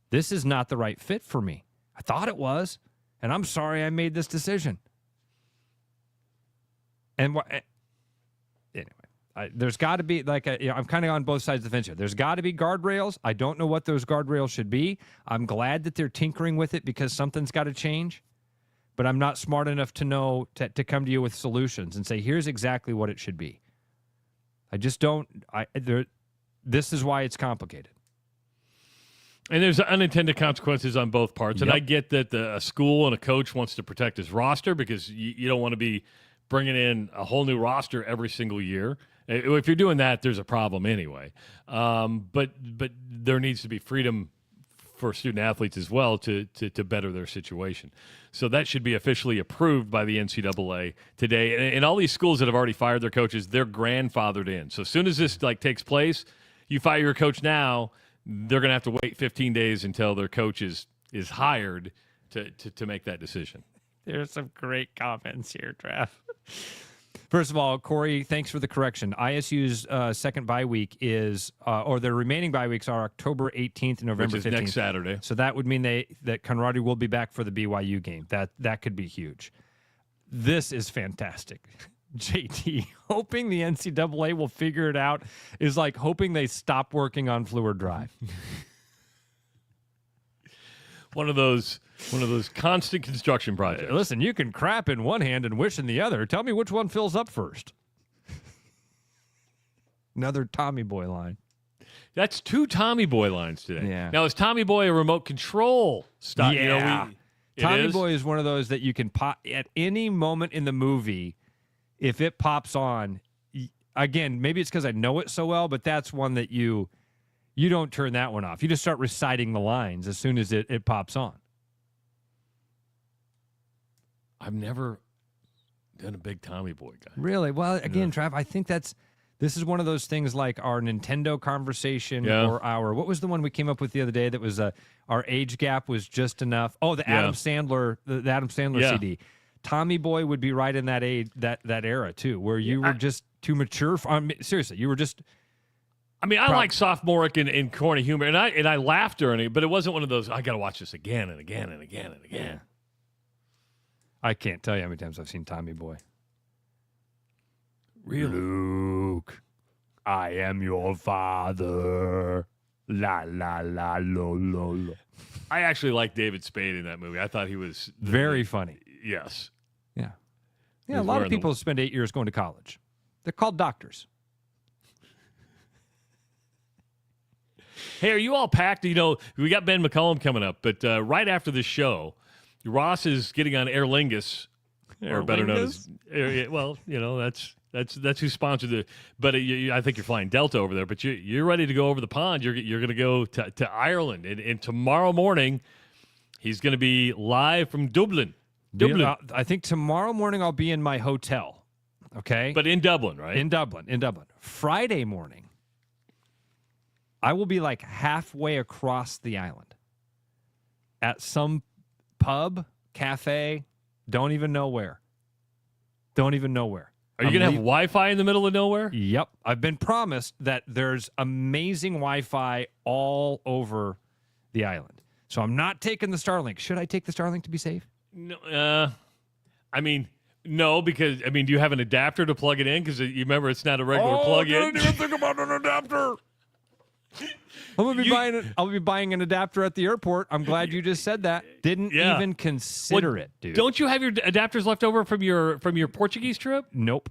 This is not the right fit for me. I thought it was, and I'm sorry I made this decision. And anyway, there's got to be I'm kind of on both sides of the fence here. There's got to be guardrails. I don't know what those guardrails should be. I'm glad that they're tinkering with it because something's got to change. But I'm not smart enough to know to come to you with solutions and say, here's exactly what it should be. I just don't. This is why it's complicated. And there's unintended consequences on both parts. And I get that a school and a coach wants to protect his roster because you don't want to be bringing in a whole new roster every single year. If you're doing that, there's a problem anyway. But there needs to be freedom for student athletes as well to better their situation. So that should be officially approved by the NCAA today. And all these schools that have already fired their coaches, they're grandfathered in. So as soon as this takes place, you fire your coach now, they're going to have to wait 15 days until their coach is hired to make that decision. There's some great comments here, Trav. First of all, Corey, thanks for the correction. ISU's second bye week is, or their remaining bye weeks are October 18th and November 15th. Which is next Saturday. So that would mean that Conradi will be back for the BYU game. That could be huge. This is fantastic. JT, hoping the NCAA will figure it out is like hoping they stop working on Fluor Drive. One of those constant construction projects. Listen, you can crap in one hand and wish in the other. Tell me which one fills up first. Another Tommy Boy line. That's 2 Tommy Boy lines today. Yeah. Now, is Tommy Boy a remote control style? Yeah. Tommy Boy is one of those that you can pop at any moment in the movie. If it pops on, again, maybe it's because I know it so well, but that's one that you don't turn that one off. You just start reciting the lines as soon as it pops on. I've never been a big Tommy Boy guy. Really? Well, again, Trav, I think this is one of those things like our Nintendo conversation or what was the one we came up with the other day that was our age gap was just enough. Oh, the Adam Sandler CD. Tommy Boy would be right in that age, that era too, where you were just too mature. Seriously, you were just. I mean, I like sophomoric and corny humor, and I laughed during it, but it wasn't one of those. I got to watch this again and again and again and again. Yeah. I can't tell you how many times I've seen Tommy Boy. Really? Luke. I am your father. La, la, la, lo, lo, lo. I actually like David Spade in that movie. I thought he was very funny. Yes. Yeah. Yeah, a lot of people spend 8 years going to college. They're called doctors. Hey, are you all packed? You know, we got Ben McCollum coming up, but right after this show, Ross is getting on Aer Lingus, or better known as, well, you know, that's who sponsored it. But I think you're flying Delta over there. But you're ready to go over the pond. You're going to go to Ireland, and tomorrow morning he's going to be live from Dublin. I think tomorrow morning I'll be in my hotel. Okay, but in Dublin, right? In Dublin. Friday morning, I will be like halfway across the island at some pub, cafe, don't even know where. Are you going to have Wi-Fi in the middle of nowhere? Yep. I've been promised that there's amazing Wi-Fi all over the island. So I'm not taking the Starlink. Should I take the Starlink to be safe? No. I mean, no, because, do you have an adapter to plug it in? Because you remember it's not a regular plug-in. I didn't even think about an adapter. I'll be buying an adapter at the airport. I'm glad you just said that. Didn't even consider it, dude. Don't you have your adapters left over from your Portuguese trip? Nope.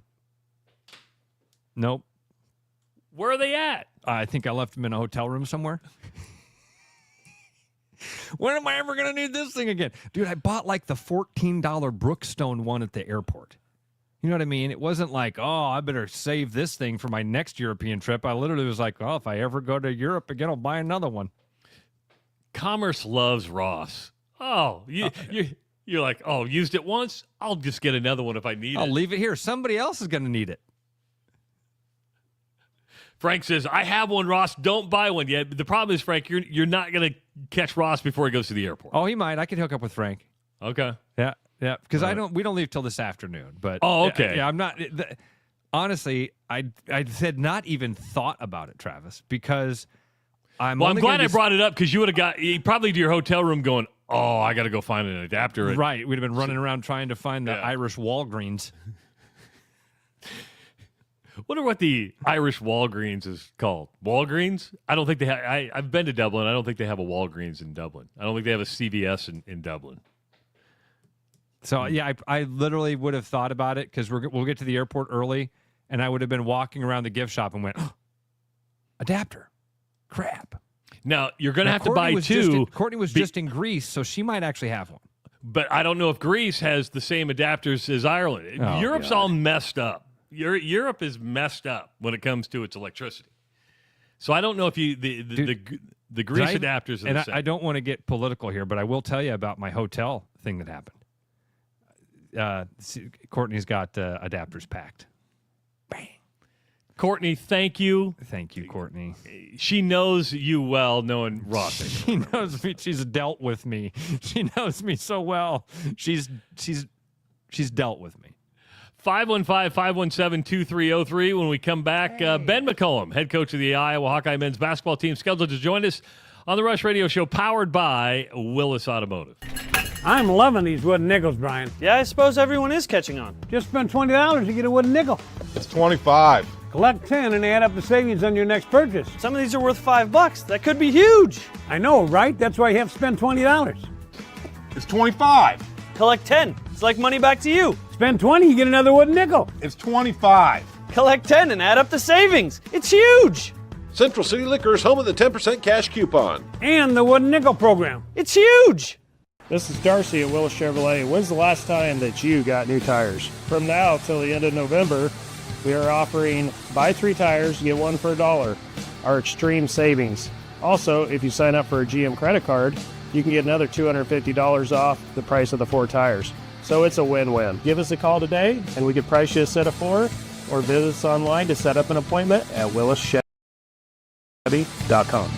Where are they at? I think I left them in a hotel room somewhere. When am I ever going to need this thing again? Dude, I bought like the $14 Brookstone one at the airport. You know what I mean? It wasn't like, oh, I better save this thing for my next European trip. I literally was like, oh, if I ever go to Europe again, I'll buy another one. Commerce loves Ross. Oh, you're like, oh, used it once? I'll just get another one if I need it. I'll leave it here. Somebody else is going to need it. Frank says, I have one, Ross. Don't buy one yet. But the problem is, Frank, you're not going to catch Ross before he goes to the airport. Oh, he might. I could hook up with Frank. Okay. Yeah, because we don't leave till this afternoon. But okay. Yeah, I'm not. Honestly, I had not even thought about it, Travis, because I'm glad I brought it up because you would have probably to your hotel room going, oh, I got to go find an adapter. Right. We'd have been running around trying to find the Irish Walgreens. Wonder what the Irish Walgreens is called. Walgreens? I don't think they have. I've been to Dublin. I don't think they have a Walgreens in Dublin. I don't think they have a CVS in Dublin. So, yeah, I literally would have thought about it because we'll get to the airport early, and I would have been walking around the gift shop and went, oh, adapter. Crap. Now, you're going to have to buy two. Courtney was just in Greece, so she might actually have one. But I don't know if Greece has the same adapters as Ireland. Oh, Europe's God. all messed up. Europe is messed up when it comes to its electricity. So I don't know if the Greece adapters are the same. I don't want to get political here, but I will tell you about my hotel thing that happened. Courtney's got adapters packed. Bang. Courtney, thank you. Thank you, Courtney. She knows you well, knowing Ross. She knows me. She's dealt with me. She knows me so well. She's dealt with me. 515-517-2303. When we come back, Ben McCollum, head coach of the Iowa Hawkeye men's basketball team, scheduled to join us on the Rush Radio Show, powered by Willis Automotive. I'm loving these wooden nickels, Brian. Yeah, I suppose everyone is catching on. Just spend $20 to get a wooden nickel. It's 25. Collect 10 and add up the savings on your next purchase. Some of these are worth $5. That could be huge. I know, right? That's why you have to spend $20. It's 25. Collect 10. It's like money back to you. Spend 20, you get another wooden nickel. It's 25. Collect 10 and add up the savings. It's huge. Central City Liquors, home of the 10% cash coupon. And the wooden nickel program. It's huge. This is Darcy at Willis Chevrolet. When's the last time that you got new tires? From now till the end of November, we are offering buy 3 tires, get 1 for $1. Our extreme savings. Also, if you sign up for a GM credit card, you can get another $250 off the price of the 4 tires. So it's a win-win. Give us a call today, and we can price you a set of 4, or visit us online to set up an appointment at willischevy.com.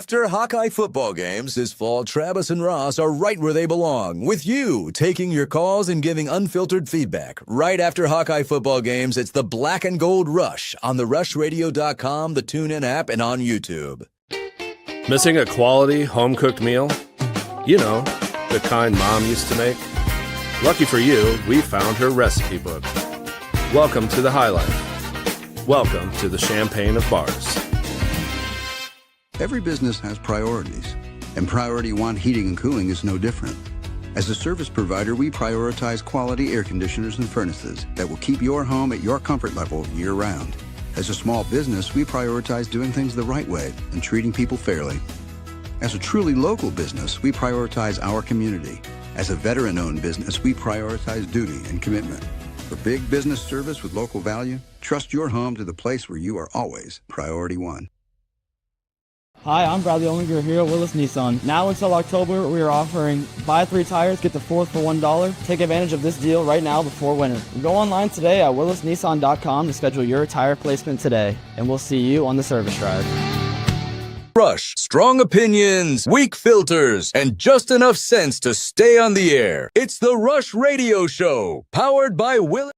after Hawkeye football games this fall, Travis and Ross are right where they belong, with you taking your calls and giving unfiltered feedback. Right after Hawkeye football games, it's the Black and Gold Rush on the rushradio.com, the TuneIn app, and on YouTube. Missing a quality home-cooked meal? You know, the kind Mom used to make? Lucky for you, we found her recipe book. Welcome to the High Life. Welcome to the Champagne of Bars. Every business has priorities, and Priority One Heating and Cooling is no different. As a service provider, we prioritize quality air conditioners and furnaces that will keep your home at your comfort level year-round. As a small business, we prioritize doing things the right way and treating people fairly. As a truly local business, we prioritize our community. As a veteran-owned business, we prioritize duty and commitment. For big business service with local value, trust your home to the place where you are always Priority One. Hi, I'm Bradley Ollinger here at Willis Nissan. Now until October, we are offering buy 3 tires, get the 4th for $1. Take advantage of this deal right now before winter. Go online today at willisnissan.com to schedule your tire placement today, and we'll see you on the service drive. Rush, strong opinions, weak filters, and just enough sense to stay on the air. It's the Rush Radio Show, powered by Willis.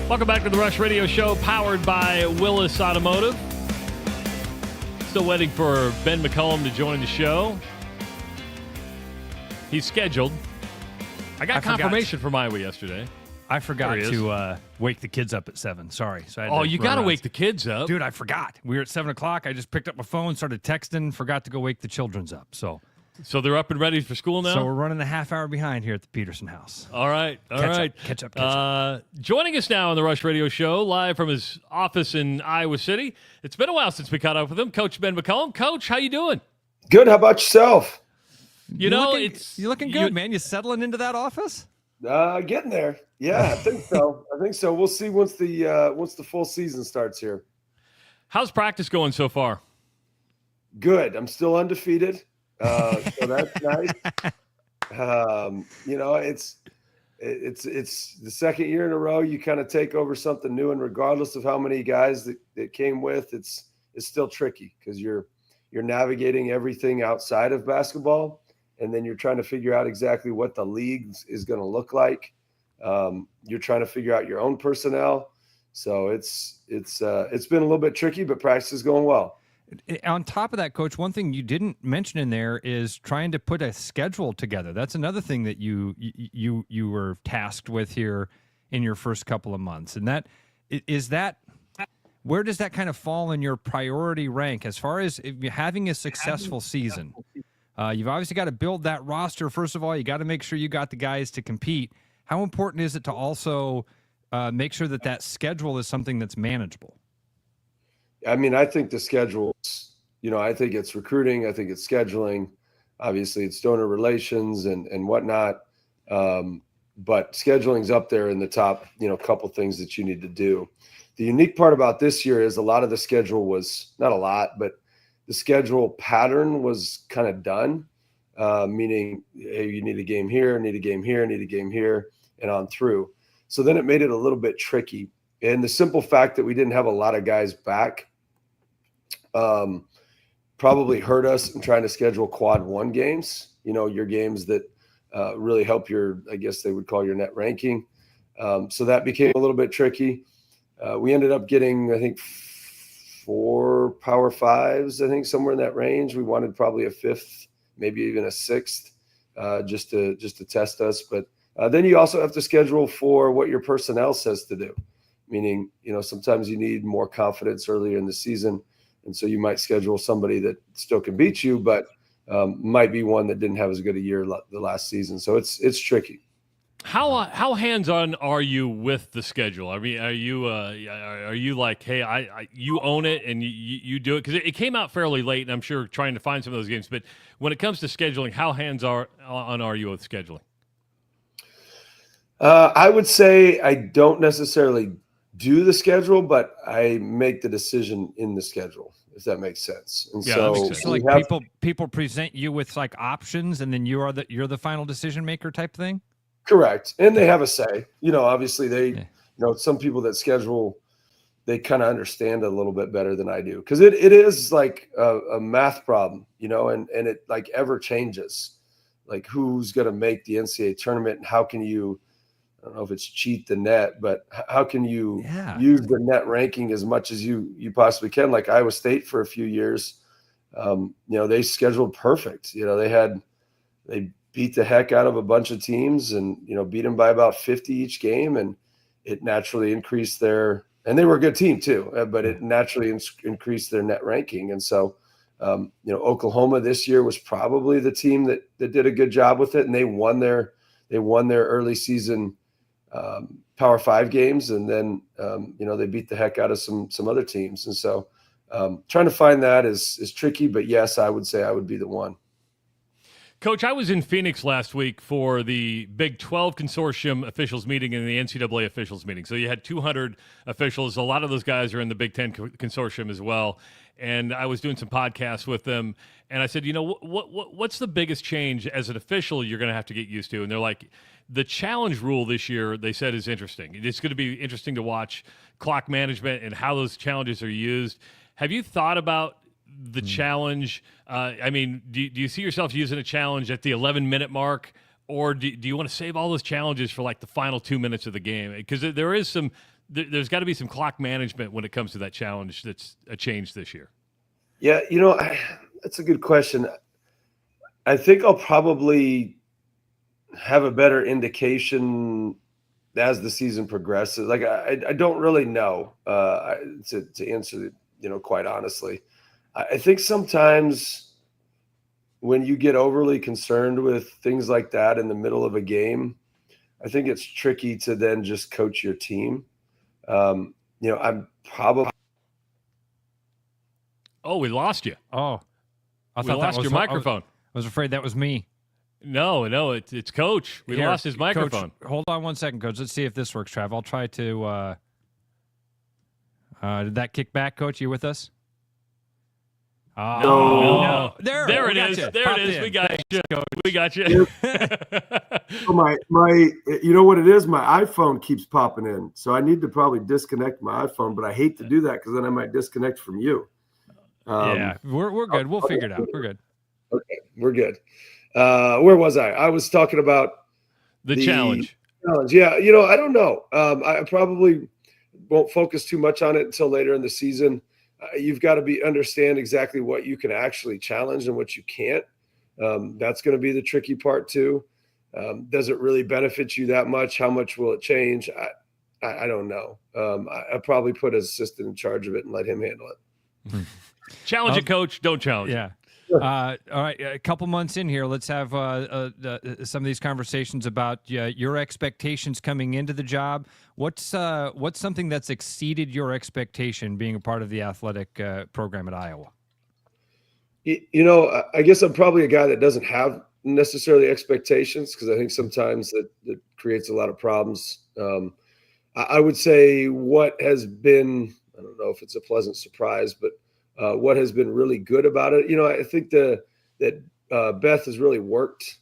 Welcome back to the Rush Radio Show, powered by Willis Automotive. Still waiting for Ben McCollum to join the show. He's scheduled. I got confirmation from Iowa yesterday. I forgot to wake the kids up at 7. Sorry. So I had you got to wake the kids up. Dude, I forgot. We were at 7 o'clock. I just picked up my phone, started texting, forgot to go wake the children's up. So they're up and ready for school now? So we're running a half hour behind here at the Peterson house. All right. Catch up. Joining us now on the Rush Radio Show, live from his office in Iowa City. It's been a while since we caught up with him. Coach Ben McCollum. Coach, how you doing? Good. How about yourself? You're looking good, man. You settling into that office? Getting there. Yeah, I think so. We'll see once the full season starts here. How's practice going so far? Good. I'm still undefeated. So that's nice. It's the second year in a row you kind of take over something new, and regardless of how many guys that came with, it's still tricky because you're navigating everything outside of basketball, and then you're trying to figure out exactly what the league is going to look like. You're trying to figure out your own personnel, so it's been a little bit tricky, but practice is going well. On top of that, Coach, one thing you didn't mention in there is trying to put a schedule together. That's another thing that you were tasked with here in your first couple of months. And where does that kind of fall in your priority rank as far as having a successful season? You've obviously got to build that roster. First of all, you got to make sure you got the guys to compete. How important is it to also make sure that schedule is something that's manageable? I mean, I think the schedule, I think it's recruiting. I think it's scheduling. Obviously, it's donor relations and whatnot. But scheduling's up there in the top, couple things that you need to do. The unique part about this year is a lot of the schedule was not a lot, but the schedule pattern was kind of done, meaning, hey, you need a game here, need a game here, need a game here, and on through. So then it made it a little bit tricky. And the simple fact that we didn't have a lot of guys back probably hurt us in trying to schedule quad one games, your games that really help I guess they would call your net ranking. So that became a little bit tricky. We ended up getting, I think, 4 Power Fives, I think somewhere in that range. We wanted probably a 5th, maybe even a 6th, just to test us. But then you also have to schedule for what your personnel says to do. Meaning, sometimes you need more confidence earlier in the season. And so you might schedule somebody that still can beat you, but might be one that didn't have as good a year the last season. So it's tricky. How hands-on are you with the schedule? I mean, are you like, hey, you own it and you do it? Because it came out fairly late, and I'm sure trying to find some of those games. But when it comes to scheduling, how hands-on are you with scheduling? I would say I don't necessarily do the schedule, but I make the decision in the schedule, if that makes sense. And so that makes sense. Like people present you with like options, and then you're the final decision maker type thing. Correct. And they have a say. Obviously they, some people that schedule, they kind of understand it a little bit better than I do. Because it is like a math problem, and it like ever changes. Like who's going to make the NCAA tournament and how can you, I don't know if it's cheat the net, but how can you use the net ranking as much as you possibly can? Like Iowa State for a few years, they scheduled perfect. They beat the heck out of a bunch of teams and, beat them by about 50 each game. And it naturally increased and they were a good team too, but it naturally increased their net ranking. And so, Oklahoma this year was probably the team that did a good job with it. And they won their early season Power 5 games. And then, they beat the heck out of some other teams. And so trying to find that is tricky, but yes, I would say I would be the one. Coach, I was in Phoenix last week for the Big 12 Consortium officials meeting and the NCAA officials meeting. So you had 200 officials. A lot of those guys are in the Big 10 Consortium as well. And I was doing some podcasts with them. And I said, what's the biggest change as an official you're going to have to get used to? And they're like, the challenge rule this year, they said, is interesting. It's going to be interesting to watch clock management and how those challenges are used. Have you thought about the challenge? Do you see yourself using a challenge at the 11-minute mark, or do you want to save all those challenges for like the final 2 minutes of the game? Because there's got to be some clock management when it comes to that challenge. That's a change this year. Yeah, that's a good question. I think I'll probably have a better indication as the season progresses. Like I don't really know to answer, quite honestly. I think sometimes when you get overly concerned with things like that in the middle of a game, I think it's tricky to then just coach your team. I'm probably. Oh, we lost you. Oh, I we thought lost that was your microphone. I was afraid that was me. No, it's Coach. We lost his microphone. Coach, hold on 1 second, Coach. Let's see if this works, Trav. I'll try to. Did that kick back, Coach? You with us? No. There it is. You. There Popped it is. in. We got you. We got you. So my you know what it is? My iPhone keeps popping in. So I need to probably disconnect my iPhone, but I hate to do that because then I might disconnect from you. Yeah, we're good. We'll figure it out. We're good. Okay, we're good. Where was I? I was talking about the challenge. Yeah, I don't know. I probably won't focus too much on it until later in the season. You've got to understand exactly what you can actually challenge and what you can't. That's going to be the tricky part too. Does it really benefit you that much? How much will it change? I don't know. I probably put an assistant in charge of it and let him handle it. Challenge it, Coach. Don't challenge it. All right, a couple months in here, let's have some of these conversations about your expectations coming into the job. What's something that's exceeded your expectation being a part of the athletic program at Iowa? I guess I'm probably a guy that doesn't have necessarily expectations because I think sometimes that creates a lot of problems. I would say what has been, I don't know if it's a pleasant surprise, but what has been really good about it, I think that Beth has really worked.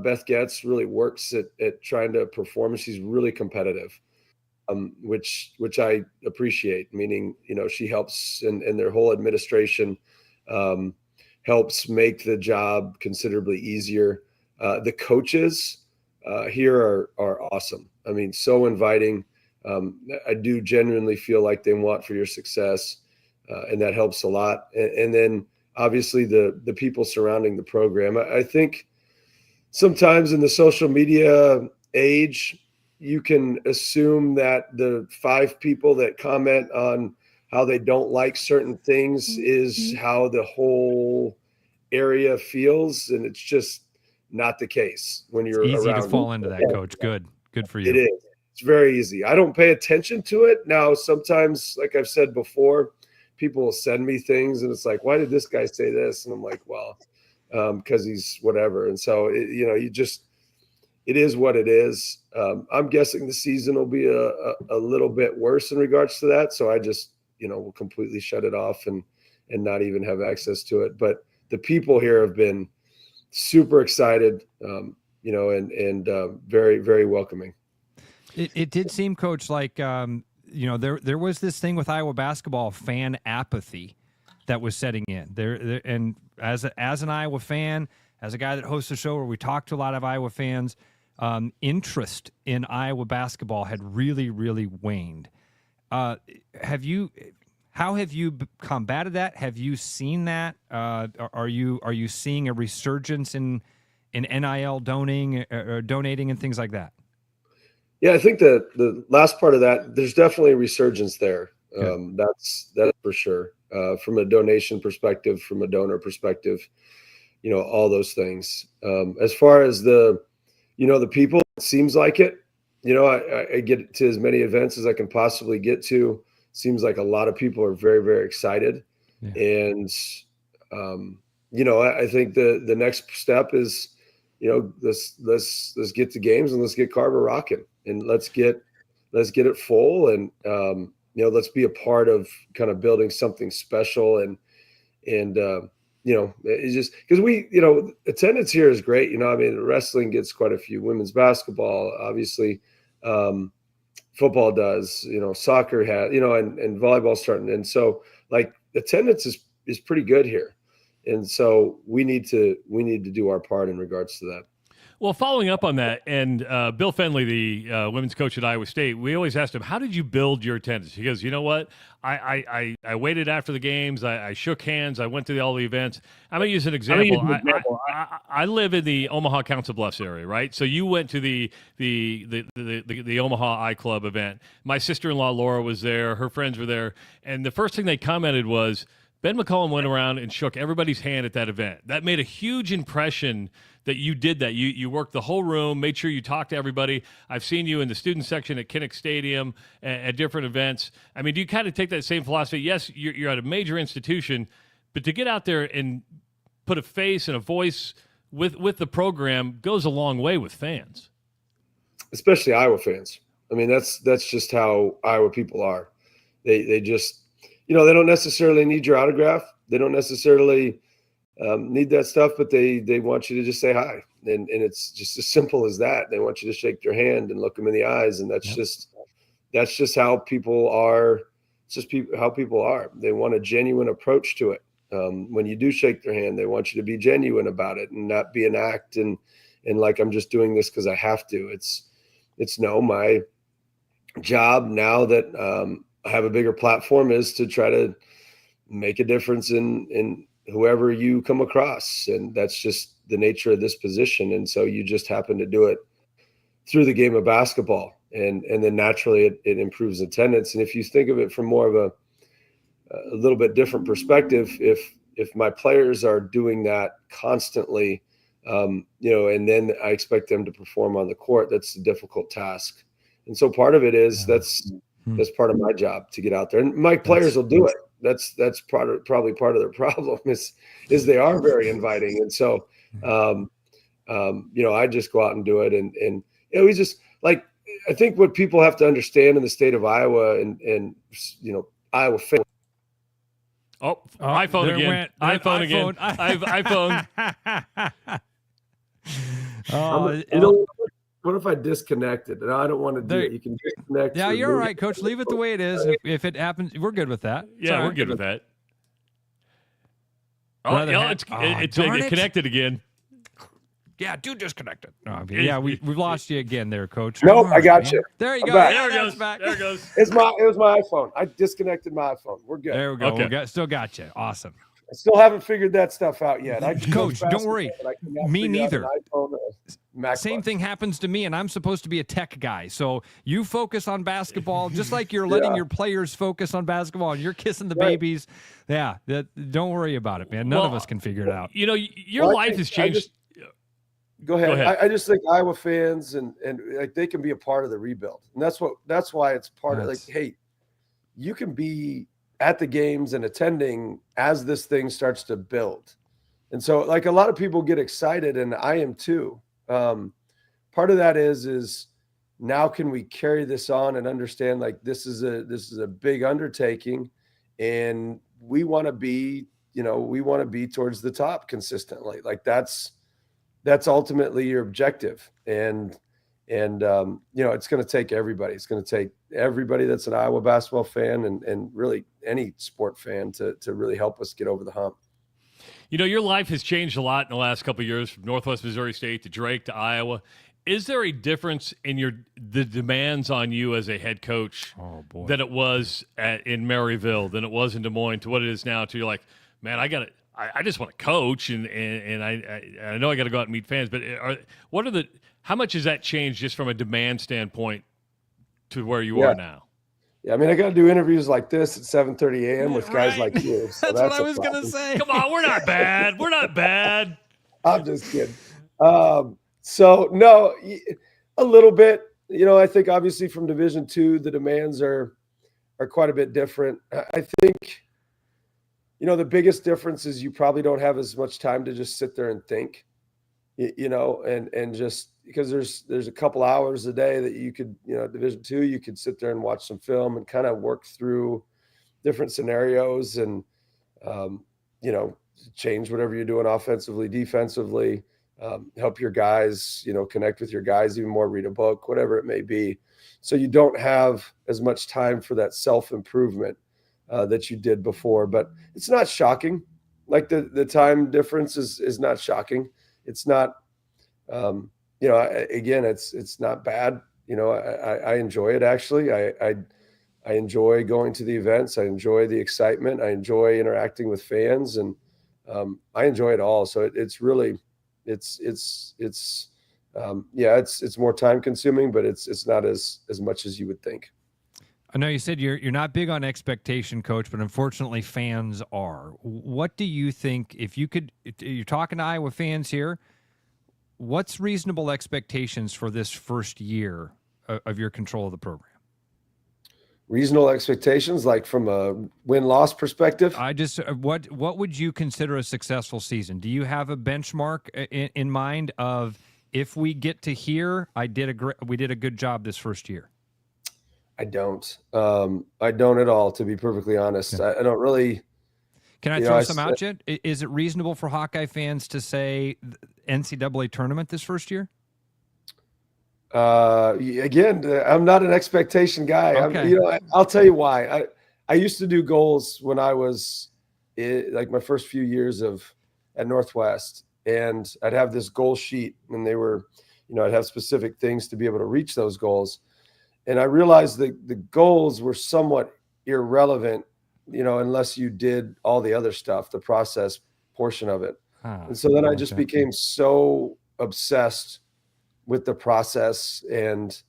Beth Getz really works at trying to perform. She's really competitive, which I appreciate. Meaning, she helps, and their whole administration helps make the job considerably easier. The coaches here are awesome. I mean, so inviting. I do genuinely feel like they want for your success. And that helps a lot. And then obviously the people surrounding the program. I think sometimes in the social media age, you can assume that the 5 people that comment on how they don't like certain things is how the whole area feels. And it's just not the case when you're easy around. To fall into that, Coach. Good for you. It is. It's very easy. I don't pay attention to it. Now, sometimes, like I've said before, people will send me things and it's like, why did this guy say this? And I'm like, well, because he's whatever. And so, it is what it is. I'm guessing the season will be a little bit worse in regards to that. So I just, will completely shut it off and not even have access to it. But the people here have been super excited. and very, very welcoming. It did seem, Coach, like there was this thing with Iowa basketball, fan apathy that was setting in there. And as an Iowa fan, as a guy that hosts a show where we talk to a lot of Iowa fans, interest in Iowa basketball had really, really waned. How have you combated that? Have you seen that? Are you seeing a resurgence in NIL donating and things like that? Yeah, I think the last part of that, there's definitely a resurgence there. That's for sure. From a donation perspective, from a donor perspective, all those things. As far as the people, it seems like it. I get to as many events as I can possibly get to. Seems like a lot of people are very, very excited. Yeah. And, I think the next step is, let's get to games and let's get Carver rocking, and let's get it full. And, let's be a part of kind of building something special. And it's just because attendance here is great. Wrestling gets quite a few, women's basketball, obviously, football does, soccer has, and volleyball starting. And so like attendance is pretty good here. And so we need to do our part in regards to that. Well, following up on that, and Bill Fenley, the women's coach at Iowa State, we always asked him, how did you build your attendance? He goes, you know what? I waited after the games. I shook hands. I went to all the events. I'm going to use an example. I live in the Omaha Council Bluffs area, right? So you went to the Omaha iClub event. My sister-in-law, Laura, was there. Her friends were there. And the first thing they commented was, Ben McCollum went around and shook everybody's hand at that event. That made a huge impression that you did that. You worked the whole room, made sure you talked to everybody. I've seen you in the student section at Kinnick Stadium at different events. I mean, do you kind of take that same philosophy? Yes, you're at a major institution, but to get out there and put a face and a voice with the program goes a long way with fans. Especially Iowa fans. I mean, that's just how Iowa people are. They just, they don't necessarily need your autograph. They don't necessarily need that stuff, but they want you to just say hi. And it's just as simple as that. They want you to shake their hand and look them in the eyes. And that's just how people are. It's just how people are. They want a genuine approach to it. When you do shake their hand, they want you to be genuine about it and not be an act and like, I'm just doing this because I have to. It's no, my job now that I have a bigger platform is to try to make a difference in whoever you come across. And that's just the nature of this position. And so you just happen to do it through the game of basketball. And then naturally it improves attendance. And if you think of it from more of a little bit different perspective, if my players are doing that constantly, and then I expect them to perform on the court, that's a difficult task. And so part of it is that's part of my job to get out there, and my players will do it. That's probably part of their problem is they are very inviting. And so, I just go out and do it. And we just like, I think what people have to understand in the state of Iowa and Iowa fans. Oh, iPhone again. iPhone again. iPhone. What if I disconnected? And I don't want to do it. You can disconnect. Yeah, you're all right, Coach. Leave it the way it is. If it happens, we're good with that. Yeah, we're good with that. It's connected again. Yeah, dude, disconnected. Yeah, we've lost you again there, Coach. Nope, I got you. There you go. There it goes. There it goes. It was my iPhone. I disconnected my iPhone. We're good. There we go. Okay. Still got you. Awesome. I still haven't figured that stuff out yet. Coach, don't worry. Me neither. Same thing happens to me, and I'm supposed to be a tech guy. So you focus on basketball, just like you're letting your players focus on basketball, and you're kissing the babies. Yeah, don't worry about it, man. None of us can figure it out. Your life has changed. Go ahead. I just think Iowa fans and like they can be a part of the rebuild, and that's why it's part of like, hey, you can be at the games and attending as this thing starts to build. And so like a lot of people get excited, and I am too. Part of that is now can we carry this on and understand like this is a big undertaking, and we want to be towards the top consistently. Like that's that's ultimately your objective. And it's going to take everybody. It's going to take everybody that's an Iowa basketball fan and really any sport fan to really help us get over the hump. Your life has changed a lot in the last couple of years, from Northwest Missouri State to Drake to Iowa. Is there a difference in the demands on you as a head coach than it was in Maryville, than it was in Des Moines, to what it is now? To you're like, man, I just want to coach, and I know I got to go out and meet fans. But how much has that changed just from a demand standpoint to where you are now? Yeah, I mean, I got to do interviews like this at 7:30 a.m. with guys like you. So that's what I was going to say. Come on, we're not bad. We're not bad. I'm just kidding. So no, a little bit. I think obviously from Division II, the demands are quite a bbit different. I think, the biggest difference is you probably don't have as much time to just sit there and think, and just because there's a couple hours a day that you could, Division II, you could sit there and watch some film and kind of work through different scenarios and, change whatever you're doing offensively, defensively, help your guys, connect with your guys even more, read a book, whatever it may be. So you don't have as much time for that self-improvement that you did before, but it's not shocking. Like the time difference is not shocking. It's not, again, it's not bad. I enjoy it. Actually, I enjoy going to the events. I enjoy the excitement. I enjoy interacting with fans, and I enjoy it all. So it's really, it's more time consuming, but it's not as much as you would think. I know you said you're not big on expectation, Coach, but unfortunately fans are. What do you think, if you're talking to Iowa fans here, what's reasonable expectations for this first year of your control of the program? Reasonable expectations, like from a win-loss perspective? What would you consider a successful season? Do you have a benchmark in mind of, if we get to here, we did a good job this first year? I don't. I don't at all, to be perfectly honest. I don't really. Can I throw some out yet? Is it reasonable for Hawkeye fans to say NCAA tournament this first year? Again, I'm not an expectation guy. Okay. I'll tell you why. I used to do goals when I was like my first few years at Northwest, and I'd have this goal sheet, and they were, I'd have specific things to be able to reach those goals. And I realized that the goals were somewhat irrelevant, unless you did all the other stuff, the process portion of it. And so then I just became so obsessed with the process and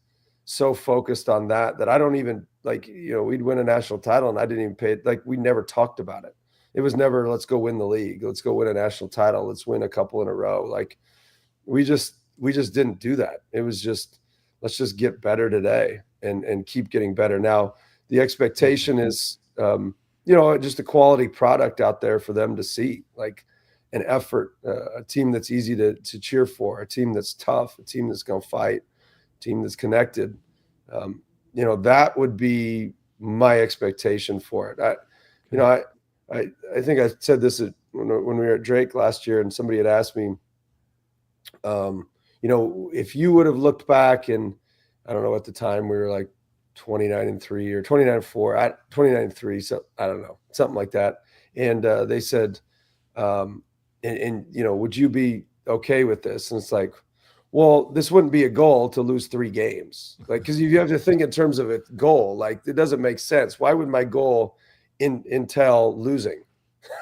so focused on that I don't even, we'd win a national title and I didn't even pay, we never talked about it. It was never, let's go win the league. Let's go win a national title. Let's win a couple in a row. We just didn't do that. It was just, let's just get better today and keep getting better. Now, the expectation is, just a quality product out there for them to see, like an effort, a team that's easy to cheer for, a team that's tough, a team that's going to fight, a team that's connected. That would be my expectation for it. I think I said this when we were at Drake last year, and somebody had asked me, if you would have looked back, and I don't know, at the time we were like 29-3 or 29-4, 29-3, so I don't know, something like that. And they said, would you be okay with this? And it's like, well, this wouldn't be a goal to lose 3 games. Because you have to think in terms of a goal. It doesn't make sense. Why would my goal entail losing?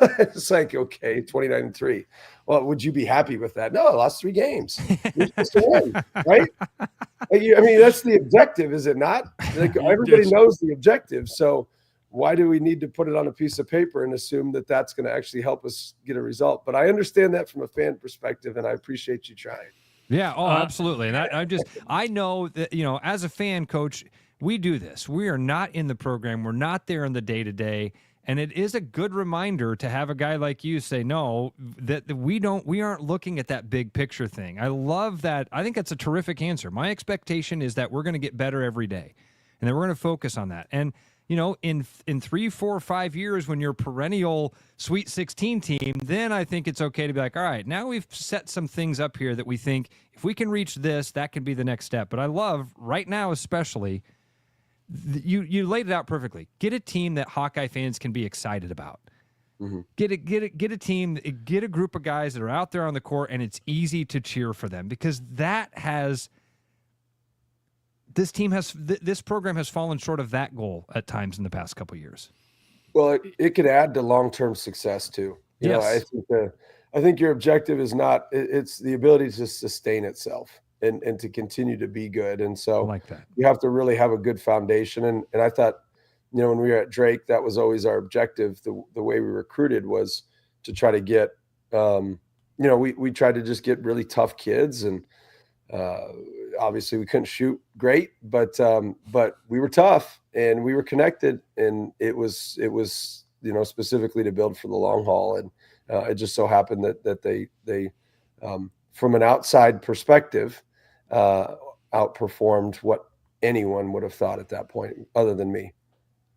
It's like, okay, 29-3. Well, would you be happy with that? No, I lost 3 games. You're supposed to win, right? That's the objective, is it not? Everybody knows the objective. So why do we need to put it on a piece of paper and assume that that's going to actually help us get a result? But I understand that from a fan perspective, and I appreciate you trying. Yeah, absolutely. And I know that, as a fan, Coach, we do this. We are not in the program. We're not there in the day-to-day. And it is a good reminder to have a guy like you say, no, that we aren't looking at that big picture thing. I love that. I think that's a terrific answer. My expectation is that we're going to get better every day, and that we're going to focus on that. And in 3, 4, 5 years when you're a perennial Sweet 16 team, then I think it's okay to be like, all right, now we've set some things up here that we think if we can reach this, that could be the next step. But I love right now, especially, you laid it out perfectly. Get a team that Hawkeye fans can be excited about. Mm-hmm. Get a team, get a group of guys that are out there on the court, and it's easy to cheer for them, because this program has fallen short of that goal at times in the past couple of years. Well, it could add to long-term success too. You know, I think your objective is not, it's the ability to sustain itself and to continue to be good. And so I like that. You have to really have a good foundation. And I thought, when we were at Drake, that was always our objective. The way we recruited was to try to get, we tried to just get really tough kids, and obviously we couldn't shoot great, but we were tough and we were connected, and it was specifically to build for the long haul. And it just so happened that they from an outside perspective outperformed what anyone would have thought at that point, other than me.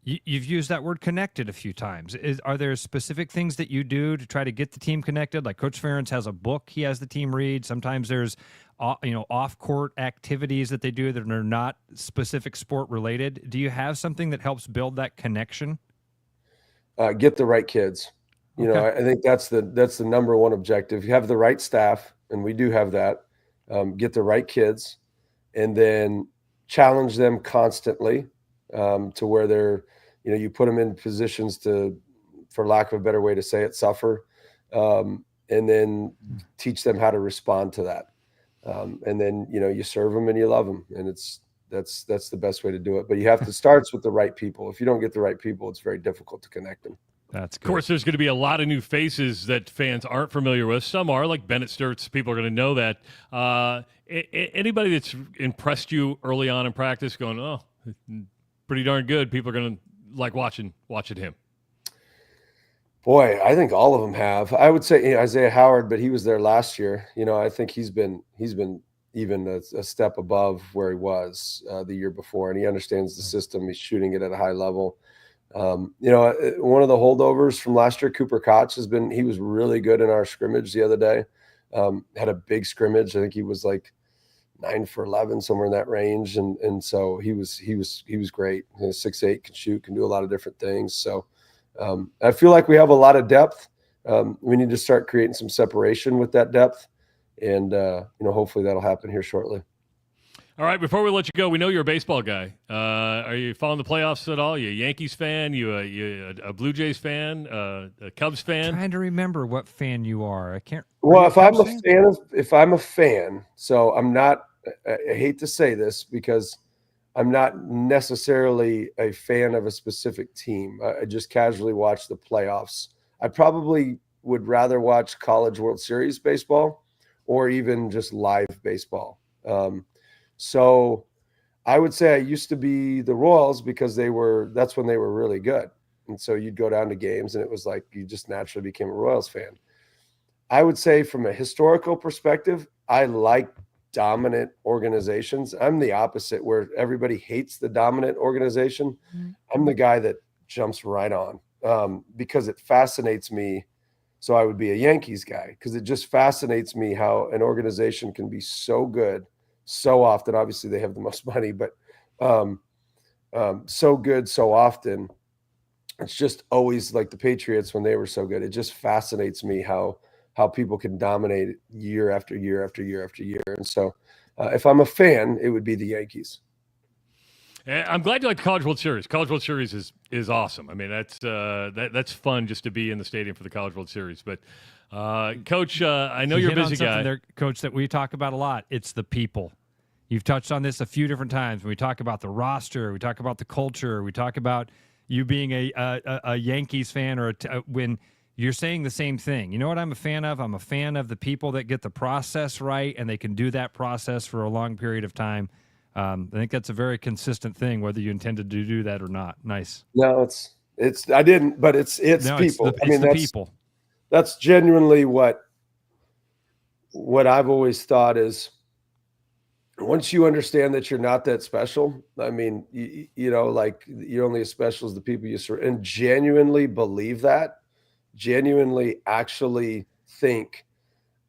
You've used that word connected a few times. Are there specific things that you do to try to get the team connected? Like Coach Ferentz has a book he has the team read. Sometimes there's off-court activities that they do that are not specific sport related. Do you have something that helps build that connection? Get the right kids. I think that's the number one objective. You have the right staff, and we do have that. Get the right kids, and then challenge them constantly to where they're, you put them in positions to, for lack of a better way to say it, suffer, and then teach them how to respond to that. And then, you serve them and you love them, and that's the best way to do it. But you have to start with the right people. If you don't get the right people, it's very difficult to connect them. That's good. Of course, there's going to be a lot of new faces that fans aren't familiar with. Some are, like Bennett Sturts. People are going to know that. Anybody that's impressed you early on in practice going, oh, pretty darn good, people are going to like watching him? Boy, I think all of them have. I would say Isaiah Howard, but he was there last year. I think he's been even a step above where he was the year before, and he understands the system. He's shooting it at a high level. One of the holdovers from last year, Cooper Koch, he was really good in our scrimmage the other day. Had a big scrimmage. I think he was like 9 for 11, somewhere in that range. And so he was great. 6'8", can shoot, can do a lot of different things. So I feel like we have a lot of depth. We need to start creating some separation with that depth. And, hopefully that'll happen here shortly. All right, before we let you go, we know you're a baseball guy. Are you following the playoffs at all? You a Yankees fan? You a Blue Jays fan? A Cubs fan? I'm trying to remember what fan you are. I can't. Well, if I'm a fan, so I'm not. I hate to say this because I'm not necessarily a fan of a specific team. I just casually watch the playoffs. I probably would rather watch College World Series baseball or even just live baseball. So I would say I used to be the Royals because that's when they were really good. And so you'd go down to games and it was like you just naturally became a Royals fan. I would say from a historical perspective, I like dominant organizations. I'm the opposite, where everybody hates the dominant organization. Mm-hmm. I'm the guy that jumps right on because it fascinates me. So I would be a Yankees guy because it just fascinates me how an organization can be so good so often. Obviously they have the most money, but so good so often. It's just always like the Patriots when they were so good. It just fascinates me how people can dominate year after year after year after year. And so if I'm a fan, it would be the Yankees. I'm glad you like the College World Series. College World Series is awesome. I mean, that's fun just to be in the stadium for the College World Series. But Coach, I know you're a busy guy. There, Coach, that we talk about a lot. It's the people. You've touched on this a few different times. When we talk about the roster, we talk about the culture, we talk about you being a Yankees fan, or when you're saying the same thing. You know what I'm a fan of? I'm a fan of the people that get the process right, and they can do that process for a long period of time. I think that's a very consistent thing, whether you intended to do that or not. Nice. No, I didn't, but it's no, people. It's the people. That's genuinely what I've always thought is once you understand that you're not that special, I mean, you know, like you're only as special as the people you surround, and genuinely believe that, genuinely actually think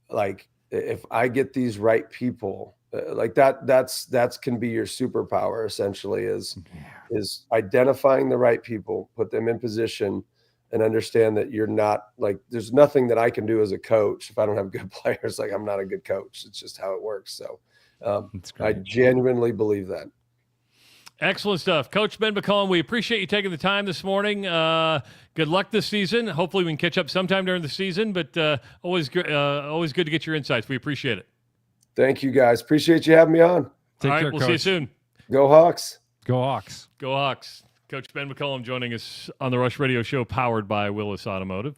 like, if I get these right people, like that's can be your superpower essentially, is identifying the right people, put them in position, and understand that you're not like, there's nothing that I can do as a coach if I don't have good players. Like, I'm not a good coach. It's just how it works. So I genuinely believe that. Excellent stuff. Coach Ben McCollum, we appreciate you taking the time this morning. Good luck this season. Hopefully we can catch up sometime during the season, but always good to get your insights. We appreciate it. Thank you, guys. Appreciate you having me on. All right, we'll see you soon. Go Hawks. Go Hawks. Go Hawks. Coach Ben McCollum joining us on the Rush Radio Show, powered by Willis Automotive.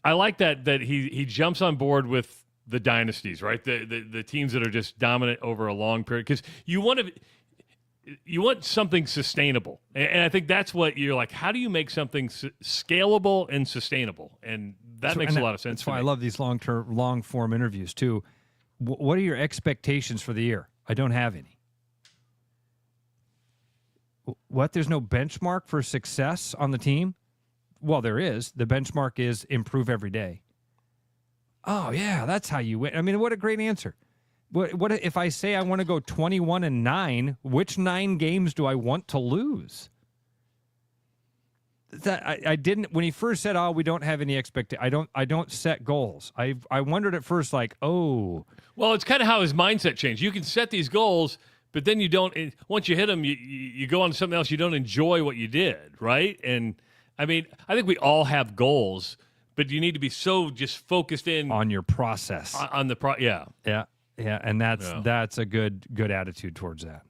I like that he jumps on board with the dynasties, right? The teams that are just dominant over a long period, because you want something sustainable. And I think that's what you're like, how do you make something scalable and sustainable? And that makes a lot of sense. That's why I love these long form interviews too. What are your expectations for the year? I don't have any. What? There's no benchmark for success on the team? Well, there is. The benchmark is improve every day. Oh, yeah, that's how you win. I mean, what a great answer. What if I say I want to go 21-9? Which 9 games do I want to lose? That I didn't when he first said, "Oh, we don't have any expectation." I don't set goals. I wondered at first, like, oh, well, it's kind of how his mindset changed. You can set these goals, but then you don't. Once you hit them, you go on to something else. You don't enjoy what you did, right? And I mean, I think we all have goals, but you need to be so just focused in on your process, Yeah, and that's a good attitude towards that.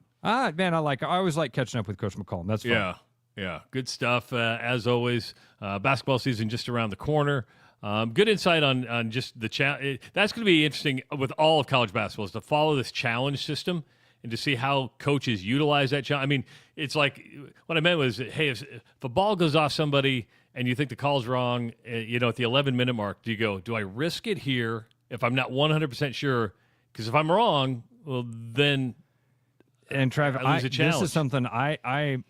Man, I always like catching up with Coach McCollum. That's fun. Yeah, good stuff as always. Basketball season just around the corner. Good insight on just the challenge. That's going to be interesting with all of college basketball, is to follow this challenge system and to see how coaches utilize that challenge. I mean, it's like what I meant was, hey, if a ball goes off somebody and you think the call's wrong, at the 11-minute mark, do you go, do I risk it here if I'm not 100% sure? Because if I'm wrong, well, then and Trav, I lose a challenge. This is something I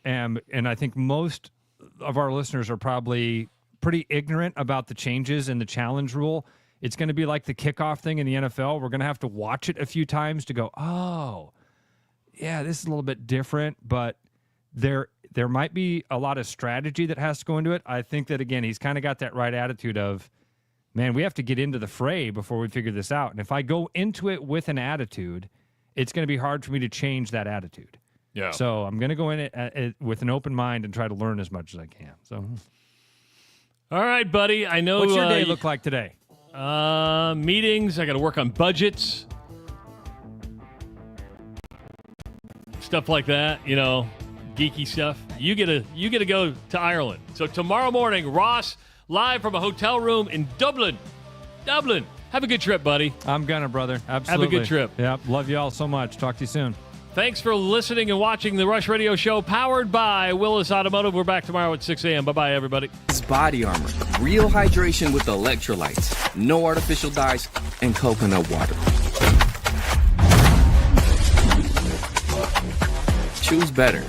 am, and I think most of our listeners are probably pretty ignorant about the changes in the challenge rule. It's going to be like the kickoff thing in the NFL. We're going to have to watch it a few times to go, oh, yeah, this is a little bit different, but there might be a lot of strategy that has to go into it. I think that, again, he's kind of got that right attitude of, man, we have to get into the fray before we figure this out. And if I go into it with an attitude, it's going to be hard for me to change that attitude. Yeah. So I'm going to go in it with an open mind and try to learn as much as I can. So, all right, buddy. I know. What's your day look like today? Meetings. I got to work on budgets, stuff like that. Geeky stuff. You get to go to Ireland. So tomorrow morning, Ross live from a hotel room in Dublin. Have a good trip, buddy. I'm gonna, brother. Absolutely. Have a good trip. Yep. Love you all so much. Talk to you soon. Thanks for listening and watching the Rush Radio Show, powered by Willis Automotive. We're back tomorrow at 6 a.m. Bye-bye, everybody. It's Body Armor. Real hydration with electrolytes. No artificial dyes and coconut water. Choose better.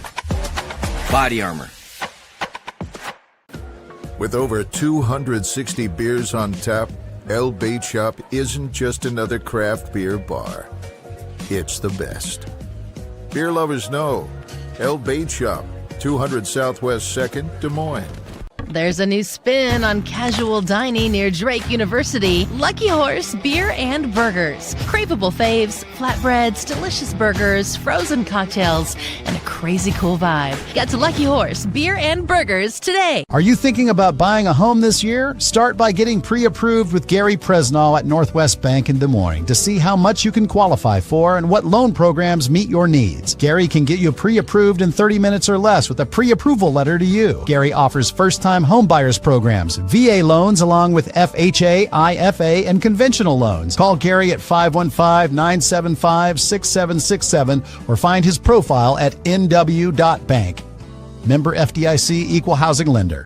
Body Armor. With over 260 beers on tap, El Bait Shop isn't just another craft beer bar. It's the best. Beer lovers know. El Bait Shop, 200 Southwest 2nd, Des Moines. There's a new spin on casual dining near Drake University. Lucky Horse Beer and Burgers. Craveable faves, flatbreads, delicious burgers, frozen cocktails, and a crazy cool vibe. Get to Lucky Horse Beer and Burgers today. Are you thinking about buying a home this year? Start by getting pre-approved with Gary Presnall at Northwest Bank in Des Moines to see how much you can qualify for and what loan programs meet your needs. Gary can get you pre-approved in 30 minutes or less with a pre-approval letter to you. Gary offers first-time home buyers programs, VA loans, along with FHA, IFA, and conventional loans. Call Gary at 515-975-6767 or find his profile at nw.bank. Member FDIC, Equal Housing Lender.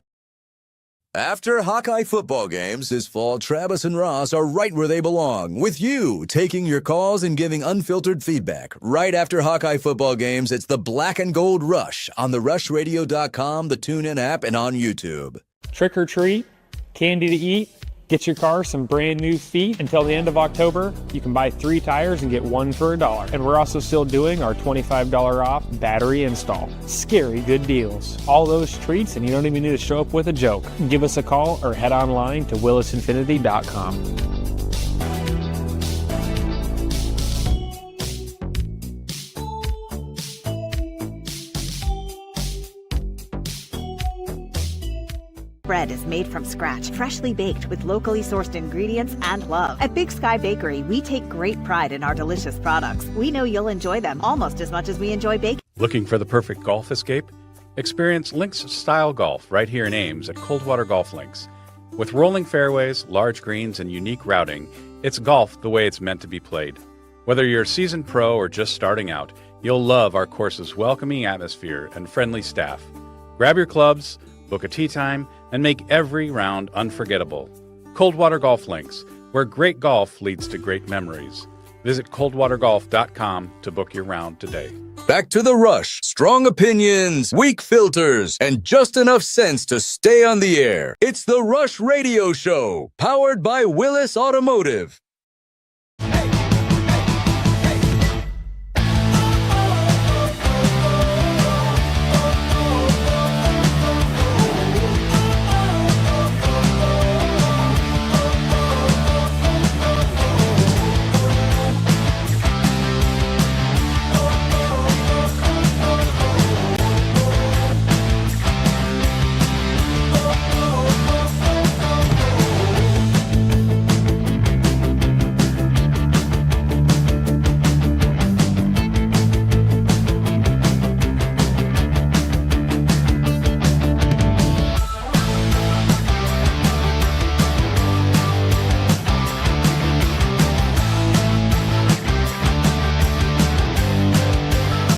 After Hawkeye football games this fall, Travis and Ross are right where they belong, with you taking your calls and giving unfiltered feedback. Right after Hawkeye football games, it's the Black and Gold Rush on therushradio.com, the TuneIn app, and on YouTube. Trick or treat, candy to eat, get your car some brand new feet. Until the end of October, you can buy 3 tires and get 1 for $1. And we're also still doing our $25 off battery install. Scary good deals. All those treats, and you don't even need to show up with a joke. Give us a call or head online to willisinfinity.com. Bread is made from scratch, freshly baked with locally sourced ingredients and love. At Big Sky Bakery, we take great pride in our delicious products. We know you'll enjoy them almost as much as we enjoy baking. Looking for the perfect golf escape? Experience links-style golf right here in Ames at Coldwater Golf Links. With rolling fairways, large greens, and unique routing, it's golf the way it's meant to be played. Whether you're a seasoned pro or just starting out, you'll love our course's welcoming atmosphere and friendly staff. Grab your clubs, book a tee time, and make every round unforgettable. Coldwater Golf Links, where great golf leads to great memories. Visit coldwatergolf.com to book your round today. Back to the Rush. Strong opinions, weak filters, and just enough sense to stay on the air. It's the Rush Radio Show, powered by Willis Automotive.